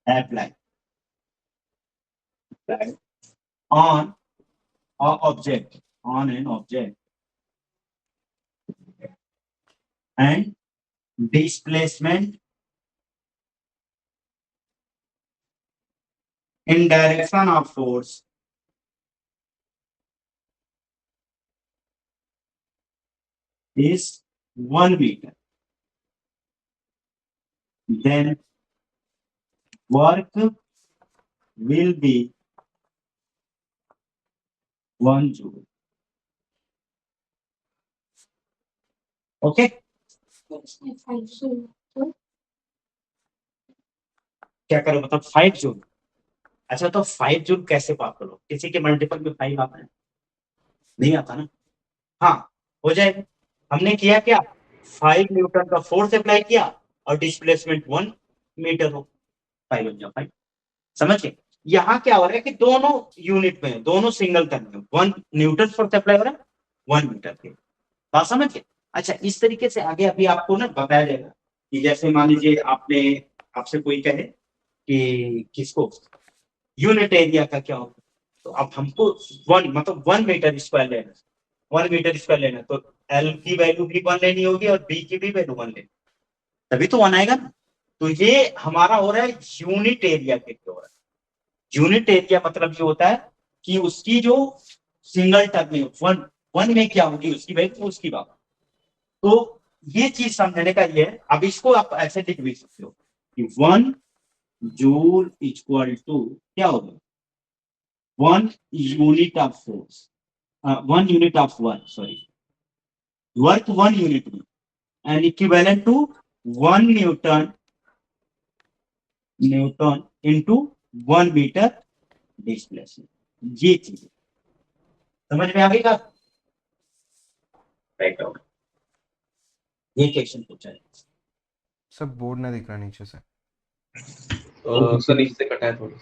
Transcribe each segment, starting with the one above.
apply on an object and displacement in direction of force is 1 meter. Then work will be 1 joule. Okay? क्या करो मतलब 5 joule. अच्छा तो 5 joule कैसे पाप करो? किसी के मल्टीपल में 5 आता है? नहीं आता ना. हाँ हो जाएगा. हमने किया क्या? 5 न्यूटन का फोर्स अप्लाई किया और डिस्प्लेसमेंट 1 मीटर हो. 5 बन जाओ 5. समझ गए? यहाँ क्या हो रहा है कि दोनों यूनिट में, दोनों सिंगल टर्म में 1 न्यूटन फोर्स अप्लाई हो रहा है 1 मीटर के. बात समझ गए? अच्छा इस तरीके से आगे अभी आपको ना बताया जाएगा कि जैसे मान लीजिए आपसे कोई कहे कि किसको यूनिट एरिया का क्या होगा, तो अब हमको 1 मतलब 1 मीटर स्क्वायर लेना. 1 मीटर स्क्वायर लेना तो एल की वैल्यू भी 1 लेनी होगी और बी की भी वैल्यू 1 लेनी, तभी तो 1 आएगा ना. तो ये हमारा हो रहा है यूनिट एरिया के लिए हो रहा है. यूनिट एरिया मतलब ये होता है कि उसकी जो सिंगल टर्म में 1 में क्या होगी उसकी वैल्यू उसकी बात. तो ये चीज समझने का ये है. अब इसको आप ऐसे लिख भी सकते हो कि 1 जूल इक्वल टू क्या होगा 1 unit of force, 1 unit of work, sorry work 1 unit में and equivalent to 1 newton into 1 metre displacement. ये चीज समझ में आ गई का? Right out. ये क्वेश्चन पूछा है. सब बोर्ड ना दिख रहा नीचे से. सर नीचे से कटा है थोड़ा.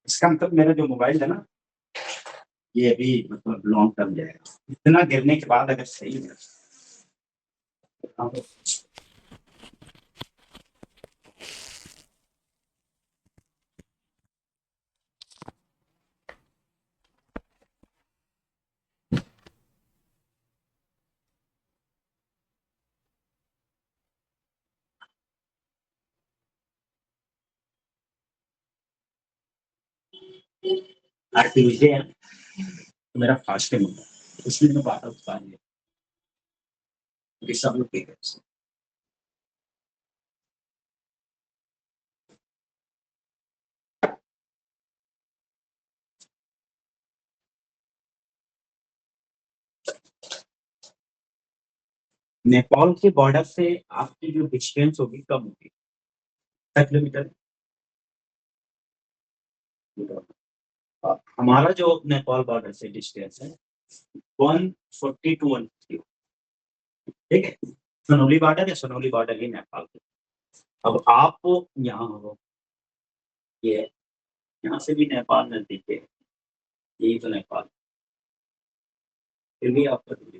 इसका मतलब मेरा जो मोबाइल है ना ये अभी मतलब लॉन्ग टर्म जाएगा. इतना गिरने के बाद अगर सही है आज ट्यूजडे है तो मेरा फास्टिंग होगा, इसलिए मैं बात उठा लिया क्योंकि सब लोग देख रहे हैं. नेपाल के बॉर्डर से आपकी जो डिस्टेंस होगी कम होगी 6 किलोमीटर. हमारा जो नेपाल बॉर्डर से डिस्टेंस है 140 to 150. ठीक है. सोनौली बॉर्डर है, सोनौली बॉर्डर ही नेपाल के. अब आप यहाँ हो, ये यहाँ से भी नेपाल नजदीक है, यही तो नेपाल. फिर भी आपका दूरी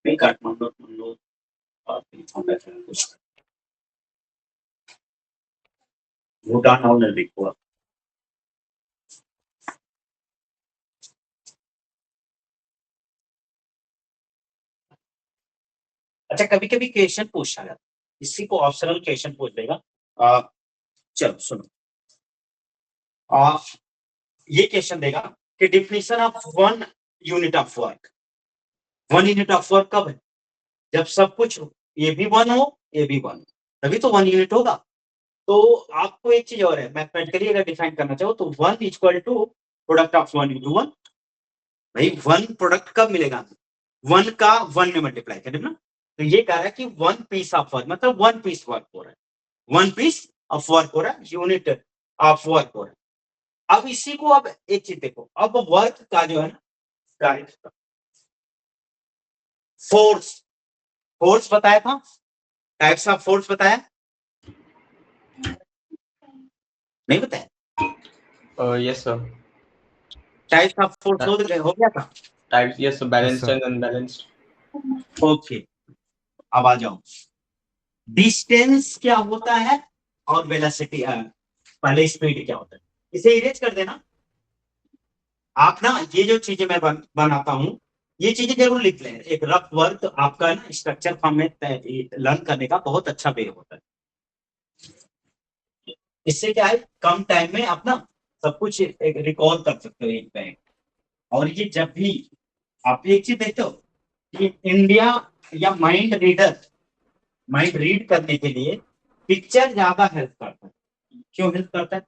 नहीं काठमांडू भूटान और नजदीक हुआ. अच्छा कभी कभी क्वेश्चन पूछा जाता, इसी को ऑप्शनल क्वेश्चन पूछ देगा. चलो सुनो. ये क्वेश्चन देगा कि definition of 1 unit of work. 1 unit of work कब है? जब सब कुछ ये भी 1 हो ये भी 1 हो, तभी तो 1 यूनिट होगा. तो आपको एक चीज और है, मैथमेटिकली अगर डिफाइन करना चाहो तो 1 equal to product of 1 into 1. भाई 1 प्रोडक्ट कब मिलेगा? 1 का 1 में मल्टीप्लाई करें ना. तो ये कह रहा है कि 1 पीस ऑफ वर्क मतलब 1 पीस वर्क हो रहा है, 1 पीस ऑफ वर्क हो रहा है, यूनिट ऑफ वर्क हो रहा है. अब इसी को अब एक चीज देखो, अब वर्क का जो है ना कार्य फोर्स, फोर्स बताया था, टाइप्स ऑफ फोर्स बताया नहीं बताया. Yes, sir. Types of force हो गया था? Types, yes, sir. Balanced sir. and unbalanced. Okay, अब आ जाओ। डिस्टेंस क्या होता है और वेलोसिटी, पहले स्पीड क्या होता है, इसे इरेज कर देना। आप ना ये जो चीजें मैं बनाता हूँ, ये चीजें जरूर लिख लें। एक रफ वर्क आपका ना स्ट्रक्चर फॉर्म में लर्न करने का बहुत अच्छा वे होता है। इससे क्या है, कम टाइम में आप ना सब कुछ एक रिकॉल कर सकते हो एक बैंक। और ये जब भी आप एक चीज देखते हो कि इंडिया या माइंड रीड करने के लिए पिक्चर ज्यादा हेल्प करता है। क्यों हेल्प करता है?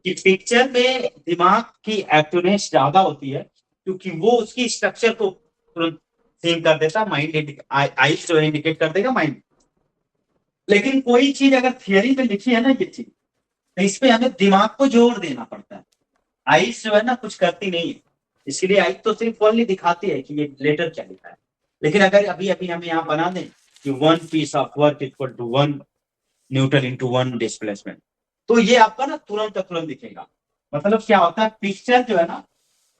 कि पिक्चर में दिमाग की एक्टिवनेस ज्यादा होती है, क्योंकि वो उसकी स्ट्रक्चर को तुरंत सीन कर देता है। माइंड आईज जो है इंडिकेट कर देगा माइंड। लेकिन कोई चीज अगर थियरी में लिखी है ना ये चीज, तो इस पे हमें दिमाग को जोर देना पड़ता है। आईज जो है ना कुछ करती नहीं है, इसलिए आईज तो सिर्फ ओनली दिखाती है कि ये लेटर क्या लिखा है। लेकिन अगर अभी अभी हम यहाँ बना दें कि 1 piece of work equal to 1 newton into 1 displacement, तो ये आपका ना तुरंत दिखेगा। मतलब क्या होता है, पिक्चर जो है ना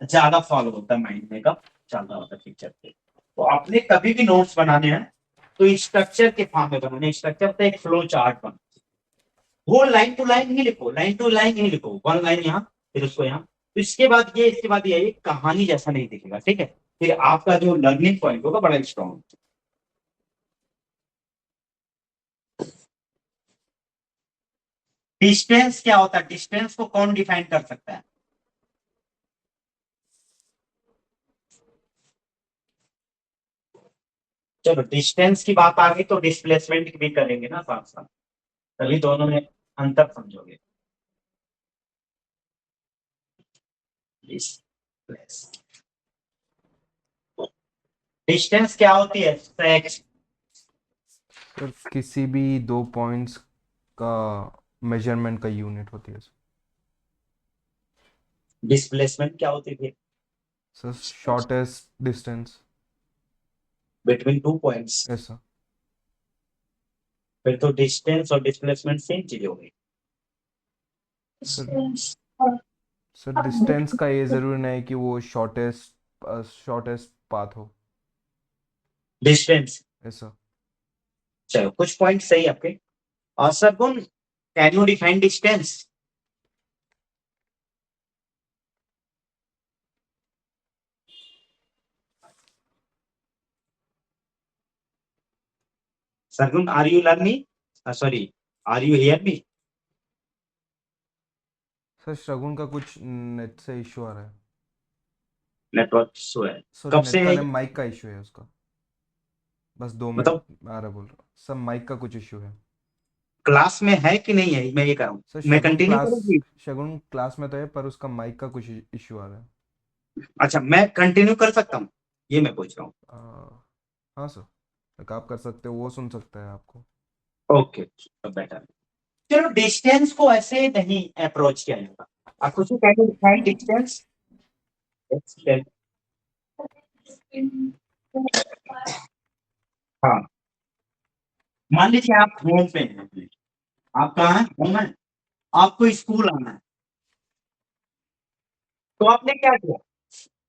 ज्यादा फॉलो होता है माइंड में, कब ज्यादा होता है पिक्चर पे। तो आपने कभी भी नोट्स बनाने हैं तो स्ट्रक्चर के फॉर्म में बनाने। स्ट्रक्चर पे एक फ्लो चार्ट बना, वो लाइन टू लाइन ही लिखो, लाइन टू लाइन ही लिखो, 1 लाइन यहाँ फिर उसको यहाँ। तो इसके बाद ये कहानी जैसा नहीं दिखेगा, ठीक है? फिर आपका जो लर्निंग पॉइंट होगा बड़ा स्ट्रॉन्ग। डिस्टेंस क्या होता है? डिस्टेंस को कौन डिफाइन कर सकता है? चलो डिस्टेंस की बात आ गई तो डिस्प्लेसमेंट भी करेंगे ना साथ साथ, तभी दोनों में अंतर समझोगे। डिस्टेंस क्या होती है? सर किसी भी 2 पॉइंट्स का मेजरमेंट का यूनिट होती है डिस्प्लेसमेंट क्या होती थी? Sir. Shortest distance. Between 2 points. Yes sir. फिर तो डिस्टेंस और डिस्प्लेसमेंट सेम चीज हो गई। सर सर डिस्टेंस का ये ज़रूरी नहीं कि वो शॉर्टेस्ट पाथ हो। Distance, yes sir. चलो कुछ पॉइंट सही आपके। और Sagun, can you define distance? Sagun, are you learning? Sorry, are you hear me? Sir Shagun का कुछ नेट से इशू आ रहा है। नेटवर्क इशू है? सर कब नेट से का है नहीं, ये? माइक का इशू है उसका। बस 2 मिनट मतलब आ रहा, बोल रहा सर, माइक का कुछ इशू है। क्लास में है कि नहीं है, मैं ये कर रहा हूँ। सर मैं कंटिन्यू करूंगी? शगुन क्लास में तो है, पर उसका माइक का कुछ इशू आ रहा है। अच्छा, मैं कंटिन्यू कर सकता हूँ, ये मैं पूछ रहा हूँ। हाँ सर, like आप कर सकते हो, वो सुन सकता है आपको। ओके, तो बेटर। चलो डिस्टेंस को ऐसे नहीं अप्रोच किया जाता। आपको कैन यू डिफाइन डिस्टेंस? हाँ, मान लीजिए आप होम पे हैं। आप कहाँ हैं? होम है। आपको स्कूल आना है, तो आपने क्या किया?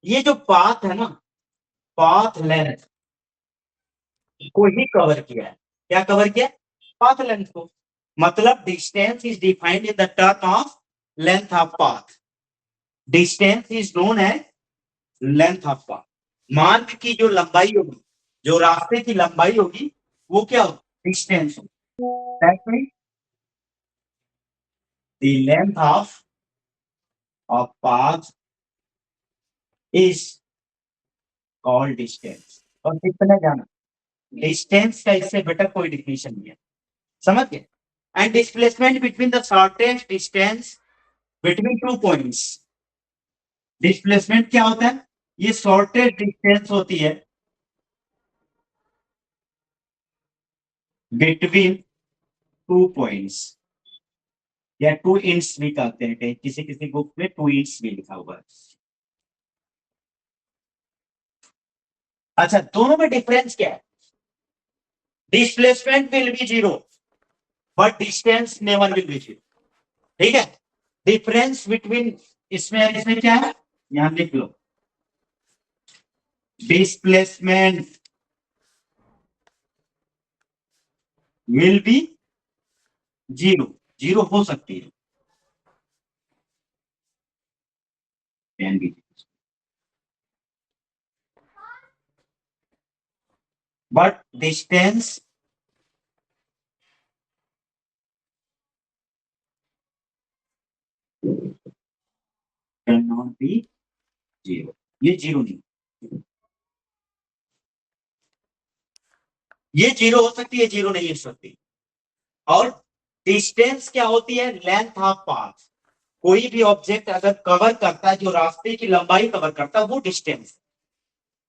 ये जो पाथ है ना, पाथ लेंथ को ही कवर किया है। क्या कवर किया? पाथ लेंथ को। मतलब distance is defined in the term of length of path. Distance is known as length of path. मार्ग की जो लंबाई होगी, जो रास्ते की लंबाई होगी, वो क्या होगी? डिस्टेंस होगी। The length of path is called distance. और कितना जाना, डिस्टेंस का इससे बेटर कोई डिफिनेशन नहीं है। समझ गए? And displacement between the shortest distance between 2 points. Displacement क्या होता है? ये शॉर्टेस्ट डिस्टेंस होती है बिटवीन 2 पॉइंट्स, या 2 इंच भी कहते हैं, कहीं किसी किसी बुक में 2 इंच भी लिखा हुआ है। अच्छा, दोनों में डिफरेंस क्या है? Displacement will B 0 but distance never will be 0। ठीक है? डिफरेंस बिटवीन, इसमें इसमें क्या है, यहां लिख लो, displacement will be zero, zero हो सकती है, can be, but distance can not be zero, ये जीरो नहीं, ये जीरो हो सकती है, जीरो नहीं हो सकती। और डिस्टेंस क्या होती है, लेंथ ऑफ पाथ, कोई भी ऑब्जेक्ट अगर कवर करता है, जो रास्ते की लंबाई कवर करता है, वो डिस्टेंस।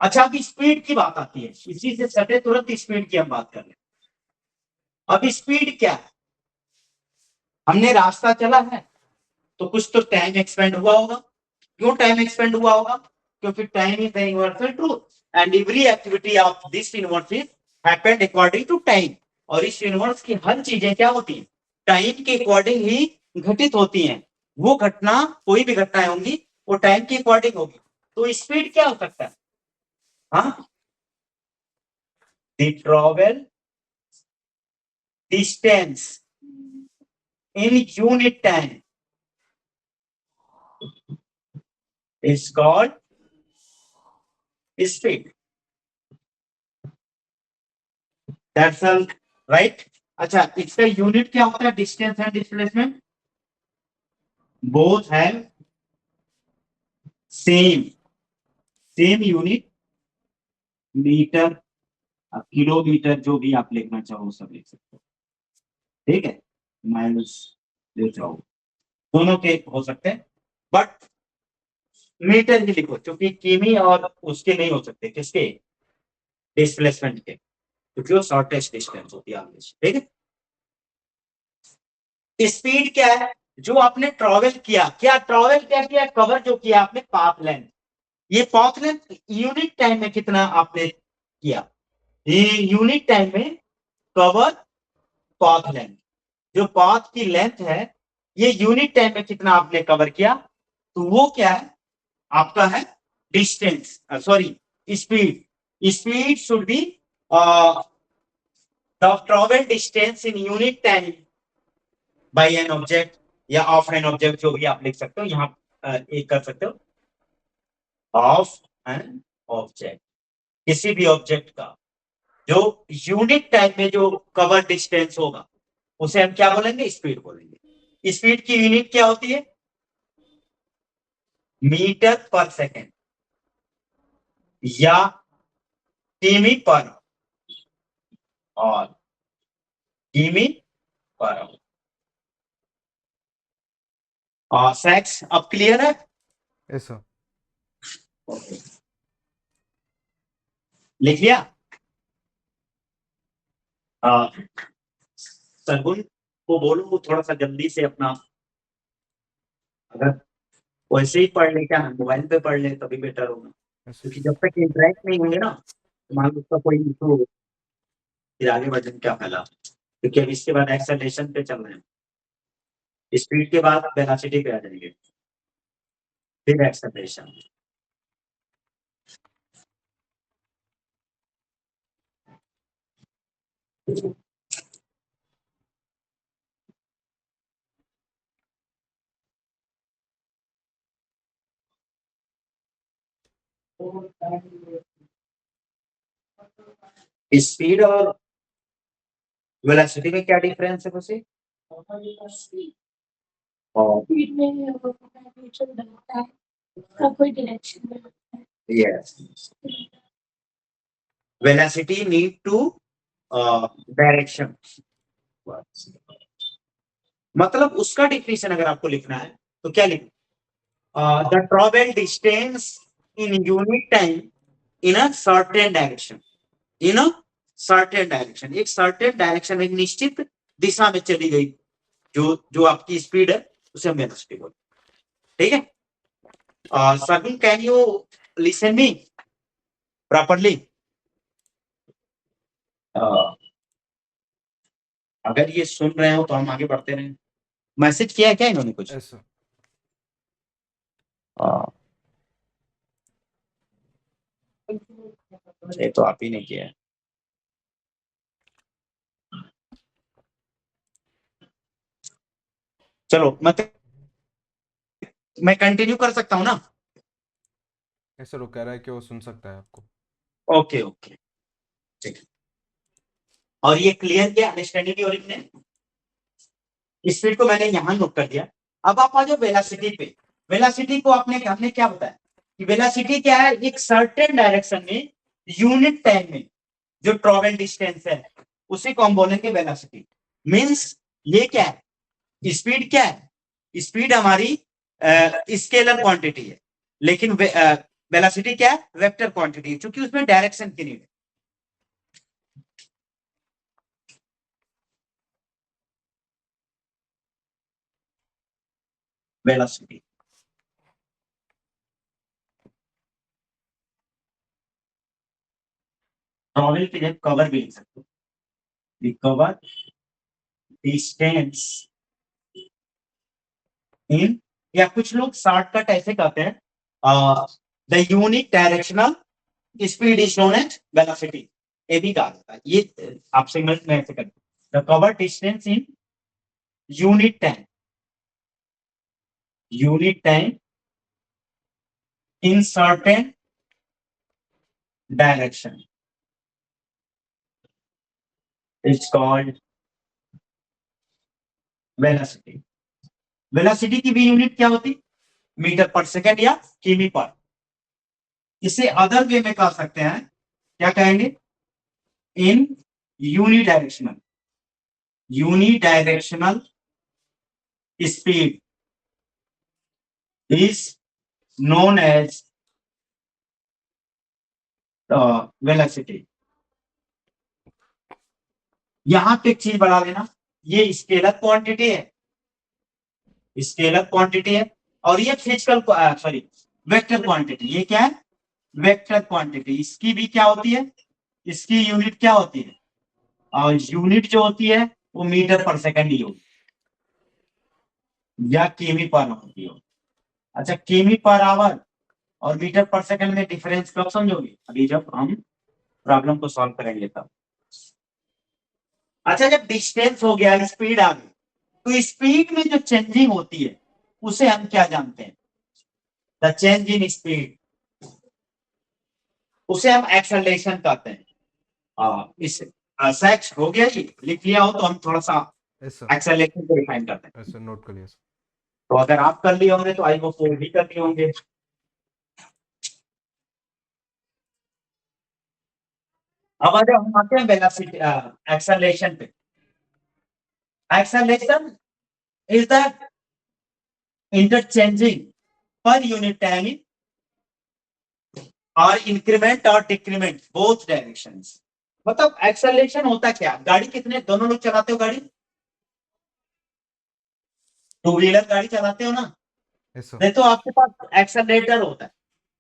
अच्छा, अब स्पीड की बात आती है, इसी से सटे तुरंत स्पीड की हम बात कर रहे हैं। अब स्पीड क्या है, हमने रास्ता चला है तो कुछ तो टाइम एक्सपेंड हुआ होगा। क्यों टाइम एक्सपेंड हुआ होगा, क्योंकि time is the universal truth and every activity of this universe is happened according to time. और इस यूनिवर्स की हर चीजें क्या होती है, टाइम के अकॉर्डिंग ही घटित होती हैं। वो घटना, कोई भी घटनाएं होंगी, वो टाइम के अकॉर्डिंग होगी। तो स्पीड क्या हो सकता है, हाँ, the travel distance in unit time is called speed, that's all, right. अच्छा, इसका यूनिट क्या होता है, distance and displacement both have same, same unit, metre, kilometre, जो भी आप लिखना चाहो सब लिख सकते हो, ठीक है, माइल्स जो चाहो, दोनों के हो सकते हैं, बट मीटर ही लिखो, क्योंकि किमी और उसके नहीं हो सकते, किसके, डिस्प्लेसमेंट के, क्योंकि वो शॉर्टेस्ट डिस्टेंस होती है आगे से, ठीक है। स्पीड क्या है, जो आपने ट्रैवल किया, क्या ट्रैवल क्या किया, कवर जो किया आपने पाथ लेंथ, ये पाथ लेंथ यूनिट टाइम में कितना आपने किया, ये यूनिट टाइम में कवर पाथ लेंथ, जो पाथ की लेंथ है, ये यूनिट टाइम में कितना आपने कवर किया, तो वो क्या है, आपका है distance, sorry, speed. Speed should be the travel distance in unit time by an object या ऑफ एन ऑब्जेक्ट, जो भी आप लिख सकते हो यहाँ, एक कर सकते हो, ऑफ एन ऑब्जेक्ट, किसी भी ऑब्जेक्ट का जो यूनिट टाइम में जो कवर डिस्टेंस होगा, उसे हम क्या बोलेंगे, स्पीड बोलेंगे। स्पीड की यूनिट क्या होती है, मीटर पर सेकेंड या किमी पर, और किमी पर, और सेक्स, अब क्लियर है, यस सर। लिख लिया। सरगुन को बोलो वो थोड़ा सा जल्दी से अपना, अगर वैसे ही पढ़ ले, क्या मोबाइल पे पढ़ ले तभी बेटर होगा, यस क्योंकि जब तक इंटरेक्ट नहीं होंगे ना, तो मान लो उसका कोई इशू, फिर आगे बढ़ने क्या फैला, क्योंकि अब इसके बाद एक्सेलरेशन पे चल रहे हैं, स्पीड के बाद वेलोसिटी पे आ जाएंगे, फिर एक्सेलरेशन। स्पीड और वेलोसिटी में क्या डिफरेंस है वैसे, और स्पीड में नेचर बनता है, उसका कोई डायरेक्शन नहीं होता है। Yes, velocity need to direction, मतलब उसका डिफिनेशन अगर आपको लिखना है तो क्या लिख, the travel distance in unit time in a certain direction, in a certain direction, एक सर्टेन डायरेक्शन, एक निश्चित दिशा में चली गई जो जो आपकी स्पीड है, उसे हम वेलोसिटी बोलते हैं, ठीक है। Sabin, can you listen me properly, अगर ये सुन रहे हो तो हम आगे बढ़ते रहें। मैसेज किया है क्या इन्होंने कुछ, यस सर। ये तो आप ही ने किया है। चलो मैं कंटिन्यू कर सकता हूँ ना? ऐसा वो कह रहा है कि वो सुन सकता है आपको। ओके ओके, ठीक है। और ये क्लियर किया, अंडरस्टैंडिंग की ओरिजिन स्पीड को मैंने यहां नोट कर दिया। अब आप आ जाओ वेलोसिटी पे। वेलोसिटी को हमने क्या बताया कि वेलोसिटी क्या है? एक सर्टेन डायरेक्शन में यूनिट टाइम में जो ट्रैवल डिस्टेंस है उसी को हम बोलेंगे वेलोसिटी। मींस ये क्या है? स्पीड क्या है? स्पीड हमारी स्केलर क्वांटिटी है, लेकिन वेलोसिटी क्या है? वेक्टर क्वांटिटी है, क्योंकि उसमें डायरेक्शन की नीड है। वेलोसिटी ट्रैवल के लिए कवर भी लिख सकते हो, कवर डिस्टेंस इन, या कुछ लोग शॉर्टकट ऐसे कहते हैं, the unique directional speed is known as velocity. ये भी कहा जाता है। ये आपसे मैं ऐसे करता हूं, the cover distance in unit time in certain direction is called velocity। Velocity की भी यूनिट क्या होती? मीटर पर सेकंड या किमी पर। इसे अदर वे में कह सकते हैं, क्या कहेंगे? In unidirectional speed is known as velocity. यहां पे एक चीज बढ़ा लेना, ये स्केलर क्वांटिटी है, स्केलर क्वांटिटी है, और ये फिजिकल सॉरी वेक्टर क्वांटिटी। ये क्या है? Vector quantity. इसकी भी क्या होती है? इसकी यूनिट क्या होती है? और यूनिट जो होती है वो मीटर पर सेकंड ही होगी या किमी पर होती हो। अच्छा, किमी पर आवर और मीटर पर सेकंड में डिफरेंस कब समझोगे? अभी जब हम प्रॉब्लम को सॉल्व करेंगे तब। अच्छा, जब डिस्टेंस हो गया, स्पीड आ गई, तो स्पीड में जो चेंजिंग होती है उसे हम क्या जानते हैं? द चेंज इन स्पीड, उसे हम एक्सेलरेशन कहते हैं। इस सेक्स हो गया जी, लिख लिया हो तो हम थोड़ा सा यस सर, एक्सेलरेशन को डिफाइन करते हैं। यस सर, नोट कर लिया सर। तो अगर आप कर लिए होंगे तो आई वो फोर भी कर लिए होंगे। अब अगर हम आते हैं वेलोसिटी एक्सेलरेशन पे। Acceleration is the interchanging per unit time और इंक्रीमेंट और डिक्रीमेंट बोथ डायरेक्शंस। मतलब एक्सेलरेशन होता क्या? गाड़ी कितने दोनों लोग चलाते हो? गाड़ी टू व्हीलर गाड़ी चलाते हो ना? Yes sir. नहीं तो आपके पास एक्सेलरेटर होता है।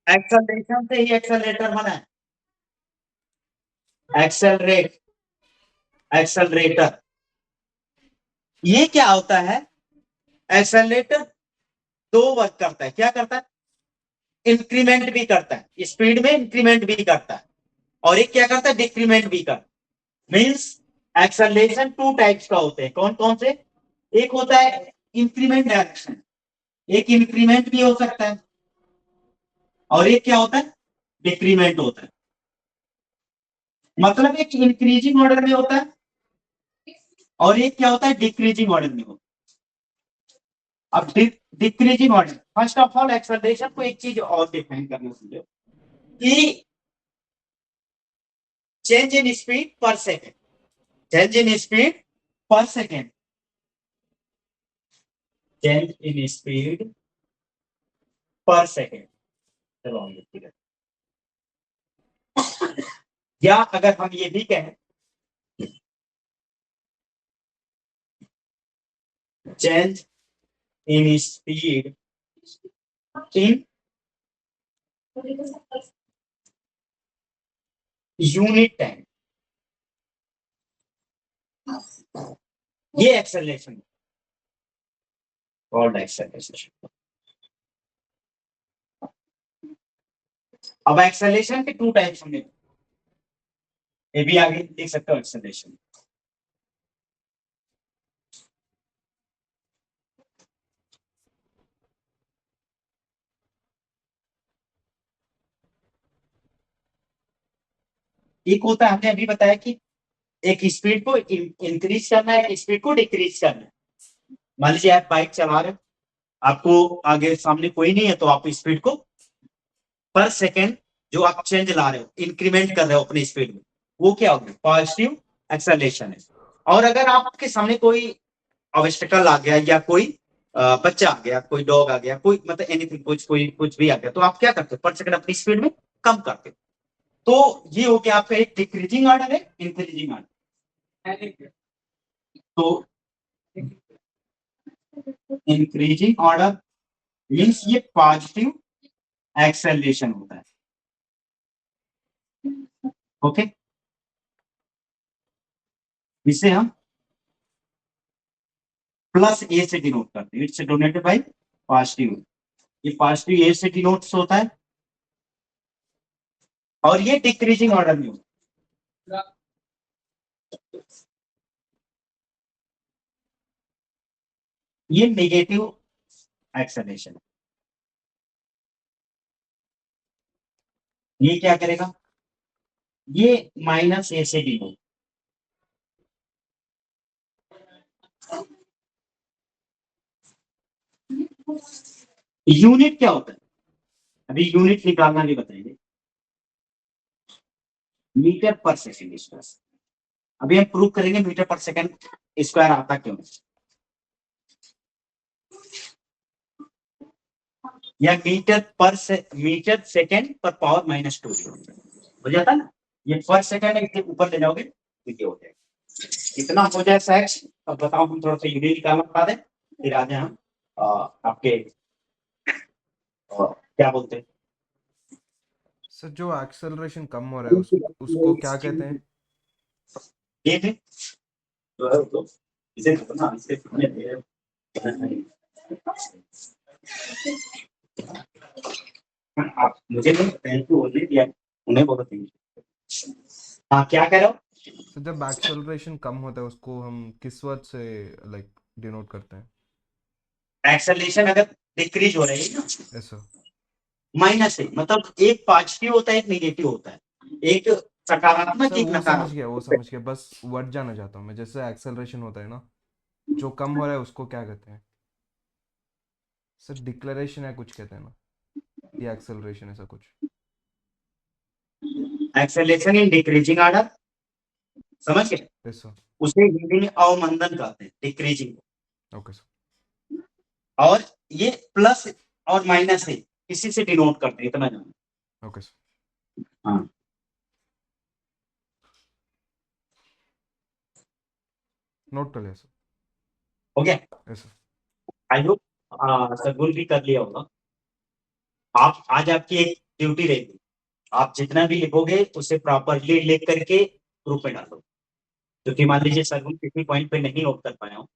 एक्सेलरेशन से ही एक्सेलरेटर बना है। एक्सेलरेटर ये क्या होता है? एक्सेलरेटर दो वर्क करता है। क्या करता है? इंक्रीमेंट भी करता है, स्पीड में इंक्रीमेंट भी करता है, और एक क्या करता है? डिक्रीमेंट भी करता है। मींस एक्सेलरेशन टू टाइप्स का होते हैं। कौन कौन से? एक होता है इंक्रीमेंट डायरेक्शन, एक इंक्रीमेंट भी हो सकता है, और एक क्या होता है? डिक्रीमेंट होता है। मतलब एक इंक्रीजिंग ऑर्डर में होता है और एक क्या होता है? डिक्रीजिंग ऑर्डर में होता है। अब decreasing order, first of all acceleration को एक चीज और डिफाइन करना समझो कि चेंज इन स्पीड पर सेकेंड, चेंज इन स्पीड पर सेकेंड, चेंज इन स्पीड पर सेकेंड। चलो हम लिखते हैं। या अगर हम ये भी कहें change in speed in unit time, ये एक्सेलरेशन कॉल्ड एक्सेलरेशन। अब एक्सेलरेशन के 2 टाइप्स हमने, ये भी आगे देख सकते हो एक्सेलरेशन। एक होता है, हमने अभी बताया कि एक स्पीड को इंक्रीज करना है, एक स्पीड को डिक्रीज करना है। मान लीजिए आप बाइक चला रहे हो, आपको आगे सामने कोई नहीं है, तो आप स्पीड को पर सेकेंड जो आप चेंज ला रहे हो, इंक्रीमेंट कर रहे हो अपनी स्पीड में, वो क्या होगा, पॉजिटिव एक्सेलरेशन है। और अगर आपके सामने कोई ऑब्स्टेकल आ गया, या कोई बच्चा आ गया, कोई डॉग आ गया, कोई मतलब एनीथिंग, कुछ भी आ गया, तो आप क्या करते हो, पर सेकंड अपनी स्पीड में कम करते हो। तो ये हो गया आपका एक डिक्रीजिंग ऑर्डर है, इंक्रीजिंग ऑर्डर। तो इंक्रीजिंग ऑर्डर मीन्स ये पॉजिटिव एक्सेलरेशन होता है। ओके, इसे हम प्लस ए से डिनोट करते हैं, इट्स डोनेटेड बाय पॉजिटिव। ये पॉजिटिव ए से डिनोट होता है, और ये डिक्रीजिंग ऑर्डर में होता है। ये नेगेटिव एक्सेलरेशन, ये क्या करेगा, ये माइनस ए से डिनोट। यूनिट क्या होता है, अभी यूनिट निकालना भी बताएंगे, मीटर पर सेकेंड स्क्वायर। अभी हम प्रूव करेंगे मीटर पर सेकेंड स्क्वायर आता क्यों है, या मीटर सेकेंड पर पावर -2 हो जाता ना, ये पर सेकेंड है, ऊपर ले जाओगे तो ये हो जाएगा। कितना हो जाए सेक्स, अब बताओ, हम थोड़ा सा यूनिट निकालना बता दें, फिर आ जाए हम आपके क्या बोलते हैं। सर जो एक्सेलरेशन कम हो रहा है उसको क्या कहते हैं? ये थे तो इसे ना इसे आप मुझे नहीं थैंक यू बोलने दिया, उन्हें बहुत थैंक यू। हाँ, क्या कह रहे हो? सर जब एक्सेलरेशन कम होता है उसको हम किस वर्ड से लाइक डिनोट करते हैं? एक्सेलरेशन अगर डिक्रीज हो रही है ना, ऐसा? माइनस है, मतलब एक पॉजिटिव होता है, एक नेगेटिव होता है, एक सकारात्मक, सर एक वो नकारात्मक। समझ गया, बस वर्ड जानना चाहता हूँ मैं। जैसे एक्सेलरेशन होता है ना, जो कम हो रहा है उसको क्या कहते हैं? सर डिक्लेरेशन है कुछ कहते हैं ना, या एक्सेलरेशन ऐसा कुछ? एक्सेलरेशन इन डिक्रीजिंग ऑर्डर, समझ गए, ऐसा? उसे हिंदी में अवमंदन कहते हैं, डिक्रीजिंग। Okay sir. और ये प्लस और माइनस है, इसी से डिनोट करते हैं, इतना जानो। Okay sir. हाँ, नोट कर लिया सर। हो गया। ऐसा? आई होप सगुन भी कर लिया होगा। आप आज आपकी एक ड्यूटी रहेगी, आप जितना भी लिखोगे उसे प्रॉपरली लिख करके ग्रुप में डालो। क्योंकि मान लीजिए सगुन किसी पॉइंट पे नहीं नोट कर पाया हूँ,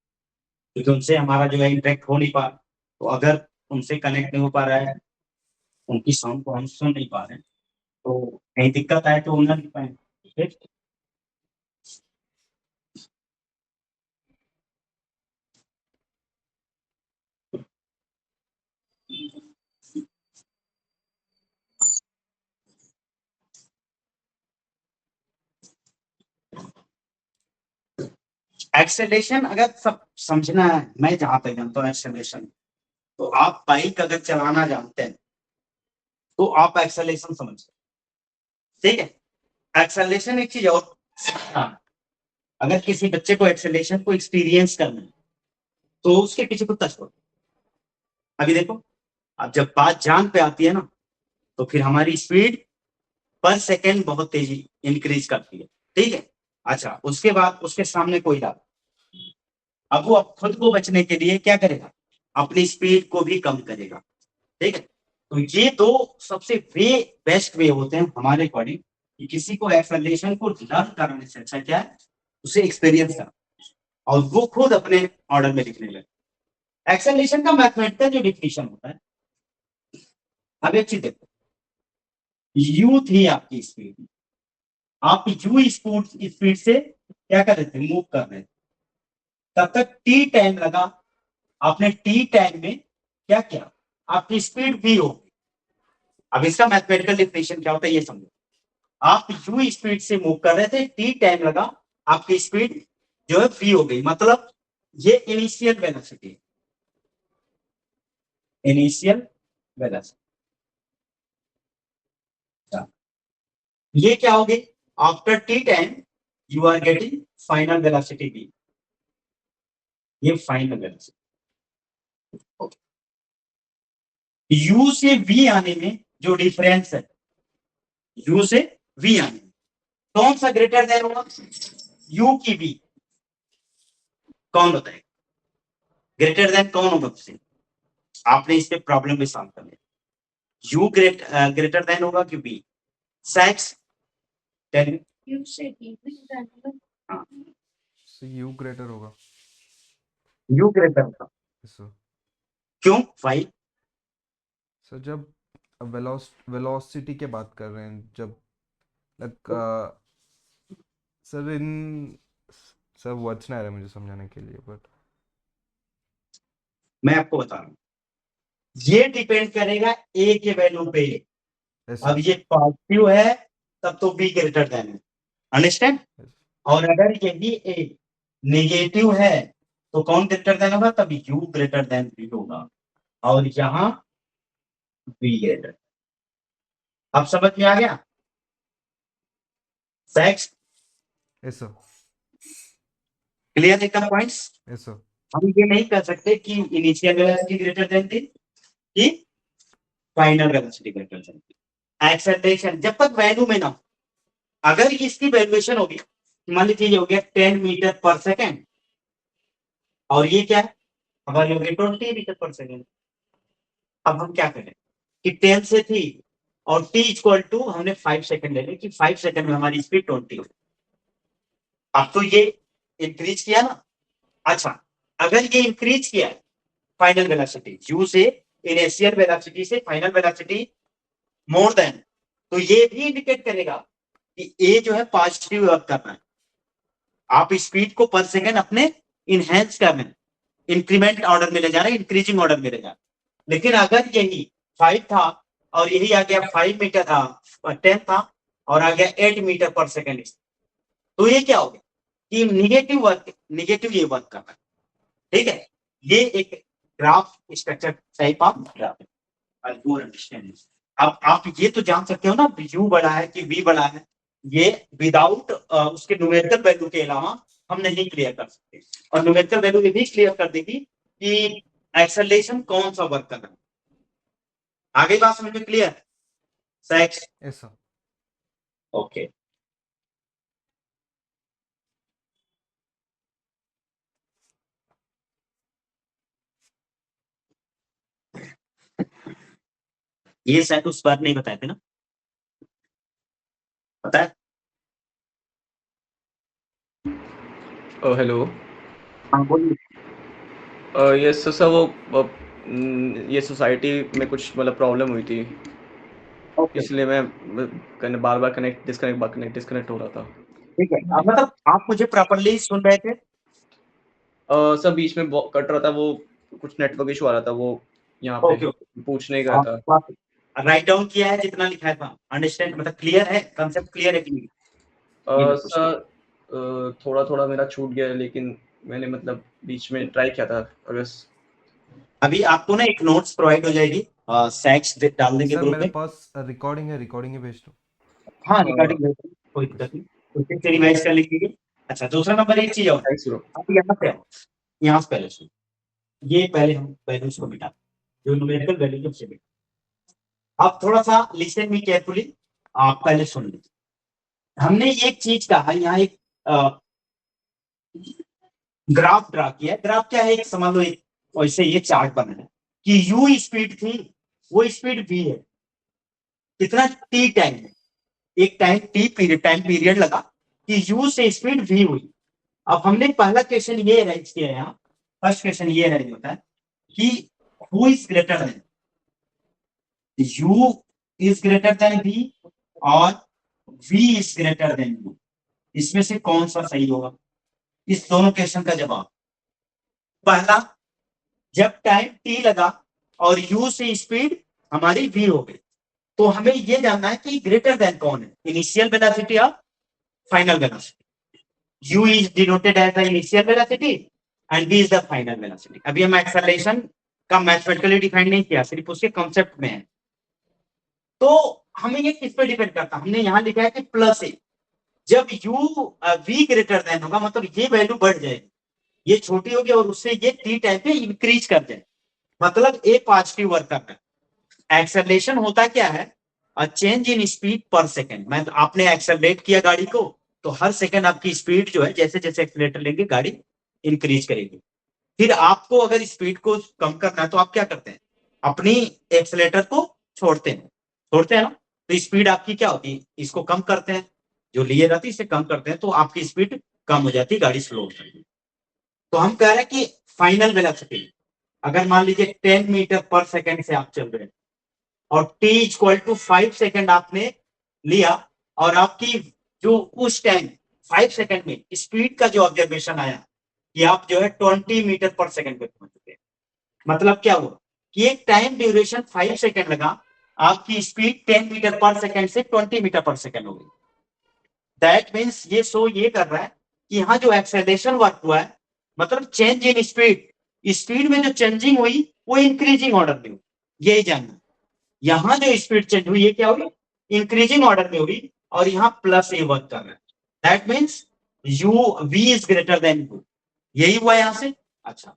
क्योंकि उनसे हमारा जो है इंटरेक्ट हो नहीं पा, तो अगर उनसे कनेक्ट नहीं हो पा रहा है, उनकी साउंड को हम सुन नहीं पा रहे हैं, तो कहीं दिक्कत आए तो उन्हें लिख पाए। ठीक। एक्सेलरेशन अगर सब समझना है, मैं जहां तक जानता हूँ एक्सेलरेशन, तो आप बाइक अगर चलाना जानते हैं तो आप एक्सेलरेशन समझते हैं, ठीक है। एक्सेलरेशन एक चीज और, हाँ, अगर किसी बच्चे को एक्सेलरेशन को एक्सपीरियंस करना है तो उसके पीछे कुछ टच करो। अभी देखो, अब जब बात जान पे आती है ना, तो फिर हमारी स्पीड पर सेकेंड बहुत तेजी इंक्रीज करती है, ठीक है। अच्छा, उसके बाद उसके सामने कोई ला, अब वो खुद को बचने के लिए क्या करेगा, अपनी स्पीड को भी कम करेगा, ठीक है। तो ये दो सबसे बेस्ट वे होते हैं हमारे अकॉर्डिंग, कि किसी को एक्सेलरेशन को लर्न कराने से अच्छा क्या है, उसे एक्सपीरियंस करा और वो खुद अपने ऑर्डर में लिखने लगे। एक्सेलरेशन का मैथमेटिकल जो डिफिनेशन होता है, अब एक चीज देखो, u थी आपकी स्पीड, आप u स्पीड से क्या कर रहे थे, मूव कर रहे थे, तब तक t टाइम लगा, आपने t टाइम में क्या किया, आपकी स्पीड v हो गई। अब इसका मैथमेटिकल डिफिनेशन क्या होता है ये समझो, आप u स्पीड से मूव कर रहे थे, t टाइम लगा, आपकी स्पीड जो है v हो गई, मतलब ये इनिशियल वेलोसिटी, इनिशियल वेलोसिटी, ये क्या होगी, after T time you are getting final velocity v, ये फाइनल वेलोसिटी। u से v आने में जो डिफरेंस है, u से v आने में कौन सा ग्रेटर देन होगा, u की v, कौन बताएगा, ग्रेटर देन कौन होगा उससे, आपने इस पे प्रॉब्लम भी सॉल्व करना है, u ग्रेटर देन होगा कि v, सेक्स टेल You said even that so U greater होगा। u ग्रेटर होगा, सो क्यों, फाइव, सर जब वेलोसिटी की बात कर रहे हैं, जब लाइक सर इन सर वर्ड्स नहीं आ रहे मुझे समझाने के लिए, बट मैं आपको बता रहा हूं, ये डिपेंड करेगा a के वैल्यू पे, अब ये पॉजिटिव है तब तो b ग्रेटर देन है, अंडरस्टैंड, और अगर यही a नेगेटिव है तो कौन ग्रेटर देन होगा, तब u ग्रेटर देन b होगा, और यहां b ग्रेटर, अब समझ में आ गया, फैक्ट्स यस सर, क्लियर है का पॉइंट्स, यस सर, हम ये नहीं कर सकते कि इनिशियल वेलोसिटी ग्रेटर देन थी कि फाइनल वेलोसिटी ग्रेटर देन थी, एक्सेलरेशन जब तक वैल्यू में ना, अगर इसकी वैल्यूएशन होगी, मान लीजिए ये हो गया 10 मीटर पर सेकेंड, और ये क्या है, हमारी हो गई 20 मीटर पर सेकेंड, अब हम क्या करें कि 10 से थी और t इक्वल टू हमने 5 सेकंड ले ली कि 5 सेकंड में हमारी स्पीड 20 हो, अब तो ये इंक्रीज किया ना, अच्छा अगर ये इंक्रीज किया है फाइनल वेलोसिटी u से इनिशियल वेलोसिटी से फाइनल वेलोसिटी मोर देन, तो ये भी इंडिकेट करेगा कि a जो है पॉजिटिव वर्क कर रहा है, आप स्पीड को पर सेकंड अपने इनहेंस कर रहे हैं, इंक्रीमेंट ऑर्डर में ले जा रहे हैं, इंक्रीजिंग ऑर्डर में ले जा रहे हैं, लेकिन अगर यही 5 था और यही आ गया 5 मीटर था, 10 था और आ गया 8 मीटर पर सेकंड, तो ये क्या हो गया कि निगेटिव ये वर्क कर रहा है, ठीक है, ये एक graph structure type of graph है। अब आप ये तो जान सकते हो ना u बड़ा है कि v बड़ा है, ये विदाउट उसके न्यूमेरिकल वैल्यू के अलावा हम नहीं क्लियर कर सकते, और न्यूमेरिकल वैल्यू ये भी क्लियर कर देगी कि एक्सेलरेशन कौन सा वर्क कर रहा है, आगे बात समझ में clear, sex yes sir, okay, ये शायद उस बार नहीं बताए थे ना, पता है, हेलो। हाँ बोलिए, ये सर वो ये सोसाइटी में कुछ मतलब प्रॉब्लम हुई थी, ओके इसलिए मैं बार बार डिस्कनेक्ट हो रहा था। ठीक है, अब मतलब आप मुझे प्रॉपर्ली सुन रहे थे, सर बीच में कट रहा था, वो कुछ नेटवर्क इशू आ रहा था, वो यहाँ ओके पे पूछने गया था। आप राइट डाउन किया है जितना लिखा है था, अंडरस्टैंड मतलब क्लियर है, कंसेप्ट क्लियर है कि नहीं, ये मैं पूछ रहा हूं। सर थोड़ा थोड़ा मेरा छूट गया है, लेकिन मैंने मतलब बीच में ट्राई किया था, अगर अभी आपको ना एक नोट्स प्रोवाइड हो जाएगी, सैक्स डाल देंगे सर ग्रुप मेरे में, पास रिकॉर्डिंग है, रिकॉर्डिंग ही भेज दो। हाँ रिकॉर्डिंग कोई दिक्कत नहीं, उससे फिर रिवाइज कर लीजिए। अच्छा दूसरा नंबर एक चीज और, थैंक्स ब्रो। अब यहाँ पे आओ, यहाँ से पहले सुनो, ये पहले हम वैल्यूज को मिटा, जो न्यूमेरिकल वैल्यू से मिटा, अब थोड़ा सा लिसन मी केयरफुली, आप पहले सुन लीजिए, हमने एक चीज कहा, यहाँ एक ग्राफ ड्रा किया, ग्राफ क्या है, एक समझ लो एक वैसे ये चार्ट बना है कि u स्पीड थी, वो स्पीड v है, कितना t टाइम में, एक टाइम पीरियड लगा कि u से स्पीड v हुई। अब हमने पहला क्वेश्चन ये अरेंज किया है, यहाँ फर्स्ट क्वेश्चन ये अरेंज होता है कि who is greater then, u is greater then v और v is greater then u, इसमें से कौन सा सही होगा? इस दोनों क्वेश्चन का जवाब, पहला, जब टाइम t लगा और u से स्पीड हमारी v हो गई, तो हमें यह जानना है कि ग्रेटर देन कौन है, इनिशियल वेलोसिटी या final velocity. u is denoted as the initial velocity and v is the final velocity. अभी हम एक्सेलरेशन का मैथमेटिकली डिफाइन नहीं किया, सिर्फ उसके कॉन्सेप्ट में है। तो हमें ये किस पे डिपेंड करता है? हमने यहां लिखा है कि प्लस ए, जब u v ग्रेटर देन होगा मतलब ये वैल्यू बढ़ जाएगी, ये छोटी होगी और उससे ये t टाइम पे इंक्रीज कर जाए, मतलब ए पॉजिटिव वर्क कर रहा है। एक्सेलरेशन होता क्या है? चेंज इन स्पीड पर सेकेंड। मैं आपने एक्सेलरेट किया गाड़ी को, तो हर सेकेंड आपकी स्पीड जो है, जैसे जैसे एक्सेलरेटर लेंगे गाड़ी इंक्रीज करेगी। फिर आपको अगर स्पीड को कम करना है तो आप क्या करते हैं? अपनी एक्सेलरेटर को छोड़ते हैं ना, तो स्पीड आपकी क्या होती है? इसको कम करते हैं, जो लिए रहती है इसे कम करते हैं, तो आपकी स्पीड कम हो जाती है, गाड़ी स्लो हो जाती है। तो हम कह रहे हैं कि फाइनल वेलोसिटी, अगर मान लीजिए 10 मीटर पर सेकेंड से आप चल रहे हैं और t इक्वल टू 5 सेकेंड आपने लिया, और आपकी जो उस टाइम 5 सेकेंड में स्पीड का जो ऑब्जर्वेशन आया कि आप जो है 20 मीटर पर सेकेंड पे पहुंच चुके हैं, मतलब क्या हुआ कि एक टाइम ड्यूरेशन 5 सेकेंड लगा, आपकी स्पीड 10 मीटर पर सेकेंड से 20 मीटर पर सेकेंड हो गई। दैट मीन्स ये शो ये कर रहा है कि यहाँ जो एक्सेलरेशन वर्क हुआ है, मतलब चेंज इन स्पीड, स्पीड में जो चेंजिंग हुई वो इंक्रीजिंग ऑर्डर में हुई, यही जानना। यहां जो स्पीड चेंज हुई ये क्या हुई? इंक्रीजिंग ऑर्डर में हुई, और यहाँ प्लस ए वर्क कर रहा है। That means U V is greater than U, यही हुआ यहां से। अच्छा,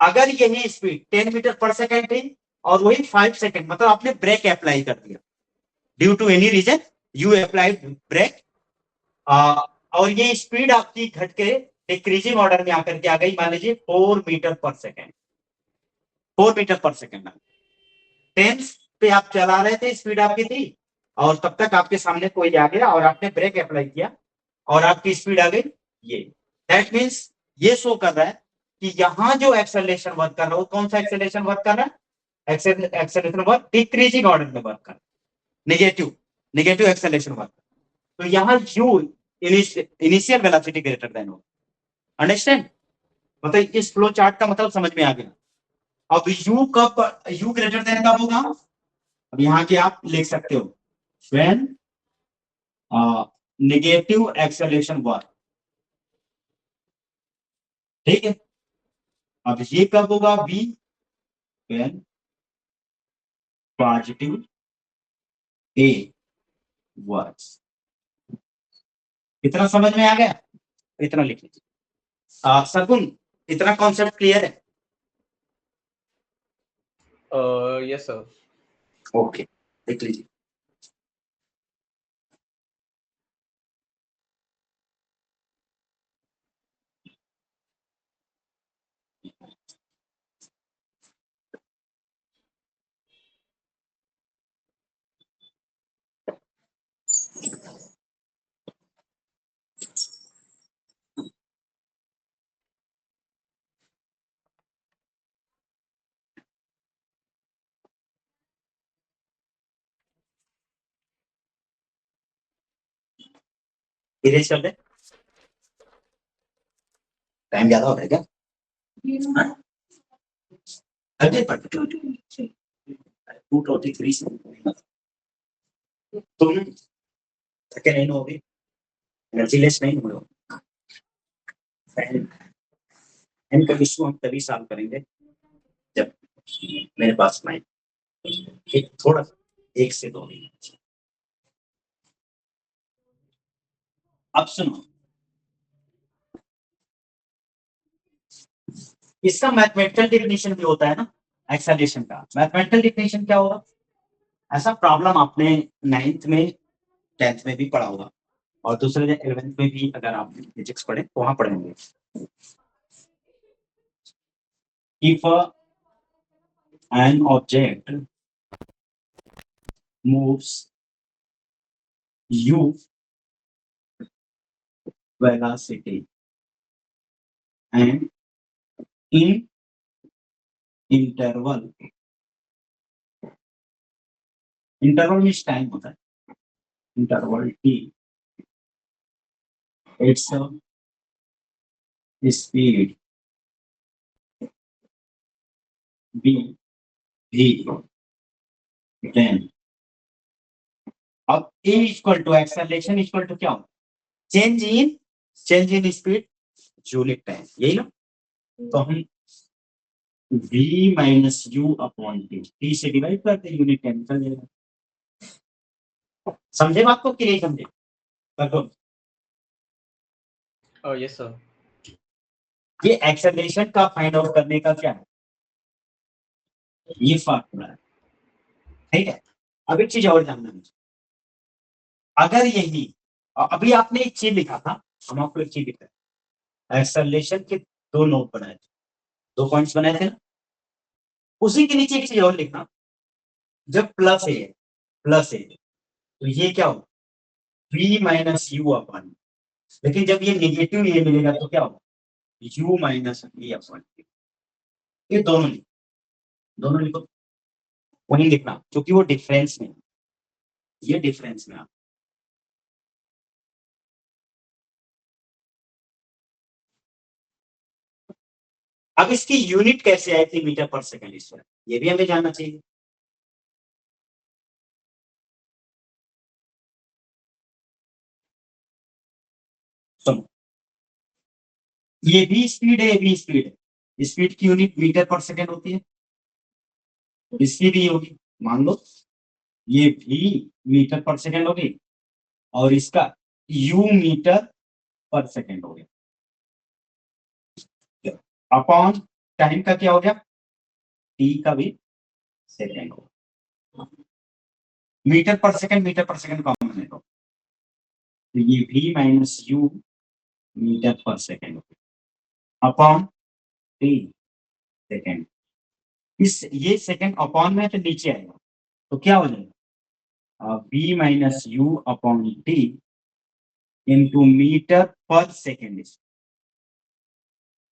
अगर यही स्पीड 10 मीटर पर सेकेंड थी और वही 5 सेकेंड, मतलब आपने ब्रेक अप्लाई कर दिया, due to any reason you applied brake, और ये स्पीड आपकी घट के डिक्रीजिंग ऑर्डर में आकर के आ गई, मान लीजिए 4 मीटर पर सेकेंड, 4 मीटर पर सेकेंड। 10 पे आप चला रहे थे, स्पीड आपकी थी, और तब तक आपके सामने कोई आ गया और आपने ब्रेक अप्लाई किया और आपकी स्पीड आ गई ये। दैट मीन्स ये शो कर रहा है कि यहां जो एक्सेलरेशन वर्क कर रहा है वो कौन सा एक्सेलरेशन वर्क कर रहा है? एक्सेलरेशन वर्क डिक्रीजिंग ऑर्डर में वर्क कर, नेगेटिव नेगेटिव एक्सेलरेशन वर्क। तो यहां you initial velocity greater than हो। अंडरस्टैंड? मतलब इस फ्लो चार्ट का मतलब समझ में आ गया। अब यू ग्रेटर देन कब होगा? अब यहाँ के आप लिख सकते हो व्हेन नेगेटिव एक्सेलरेशन वर्क, ठीक है। अब ये कब होगा? Be when positive a works. इतना समझ में आ गया? इतना लिख लीजिए। सगुन, इतना कॉन्सेप्ट क्लियर है? Yes sir. ओके, लिख लीजिए। धीरे चल रहे, टाइम ज्यादा हो रहा है क्या? अगले पर 2:23 तुम थके नहीं होगे, एनर्जी लेस नहीं हो। इनका इशू हम तभी सॉल्व करेंगे जब मेरे पास माइंड एक थोड़ा 1 से 2 मिनट। अब सुनो, इसका मैथमेटिकल डेफिनेशन भी होता है ना, एक्सेलरेशन का मैथमेटिकल डेफिनेशन क्या होगा? ऐसा प्रॉब्लम आपने 9th में 10th में भी पढ़ा होगा, और दूसरे 11th में भी अगर आप फिजिक्स पढ़े तो वहां पढ़ेंगे। If an object moves u velocity and in interval means time होता है, interval t, its speed v then अब a equal to acceleration equal to क्या हो, change in speed unit time, यही ना। तो हम v minus you upon T से डिवाइड करते हैं, यूनिट टाइम निकल जाएगा। समझे बात को कि नहीं समझे? लगभग यस सर। ये एक्सेलरेशन का फाइंड आउट करने का क्या है, ये फार्मूला है, ठीक है। अब एक चीज और जानना मुझे, अगर यही अभी आपने एक चीज लिखा था, हम आपको एक चीज लिखा है, एक्सेलरेशन के दो नोट बनाए थे, दो पॉइंट्स बनाए थे ना, उसी के नीचे एक चीज और लिखना, जब प्लस है तो ये क्या हो, v माइनस यू अपॉन, लेकिन जब ये नेगेटिव ये मिलेगा तो क्या हो, u माइनस v अपॉन, ये दोनों लिखो, वही लिखना क्योंकि वो डिफरेंस में, ये डिफरेंस में। अब इसकी यूनिट कैसे आई थी मीटर पर सेकंड, इस पर ये भी हमें जानना चाहिए। सुनो, ये भी स्पीड है, ये भी स्पीड है, स्पीड की यूनिट मीटर पर सेकंड होती है, इसकी भी होगी, मान लो ये भी मीटर पर सेकंड होगी और इसका यू मीटर पर सेकंड हो गया, अपॉन टाइम का क्या हो गया, टी का भी सेकंड हो, मीटर पर सेकंड कॉमन है तो ये भी minus you metre per second हो गया अपॉन टी सेकंड, इस ये सेकंड अपॉन में तो नीचे आएगा तो क्या हो जाएगा, V minus you upon T into metre पर सेकेंड,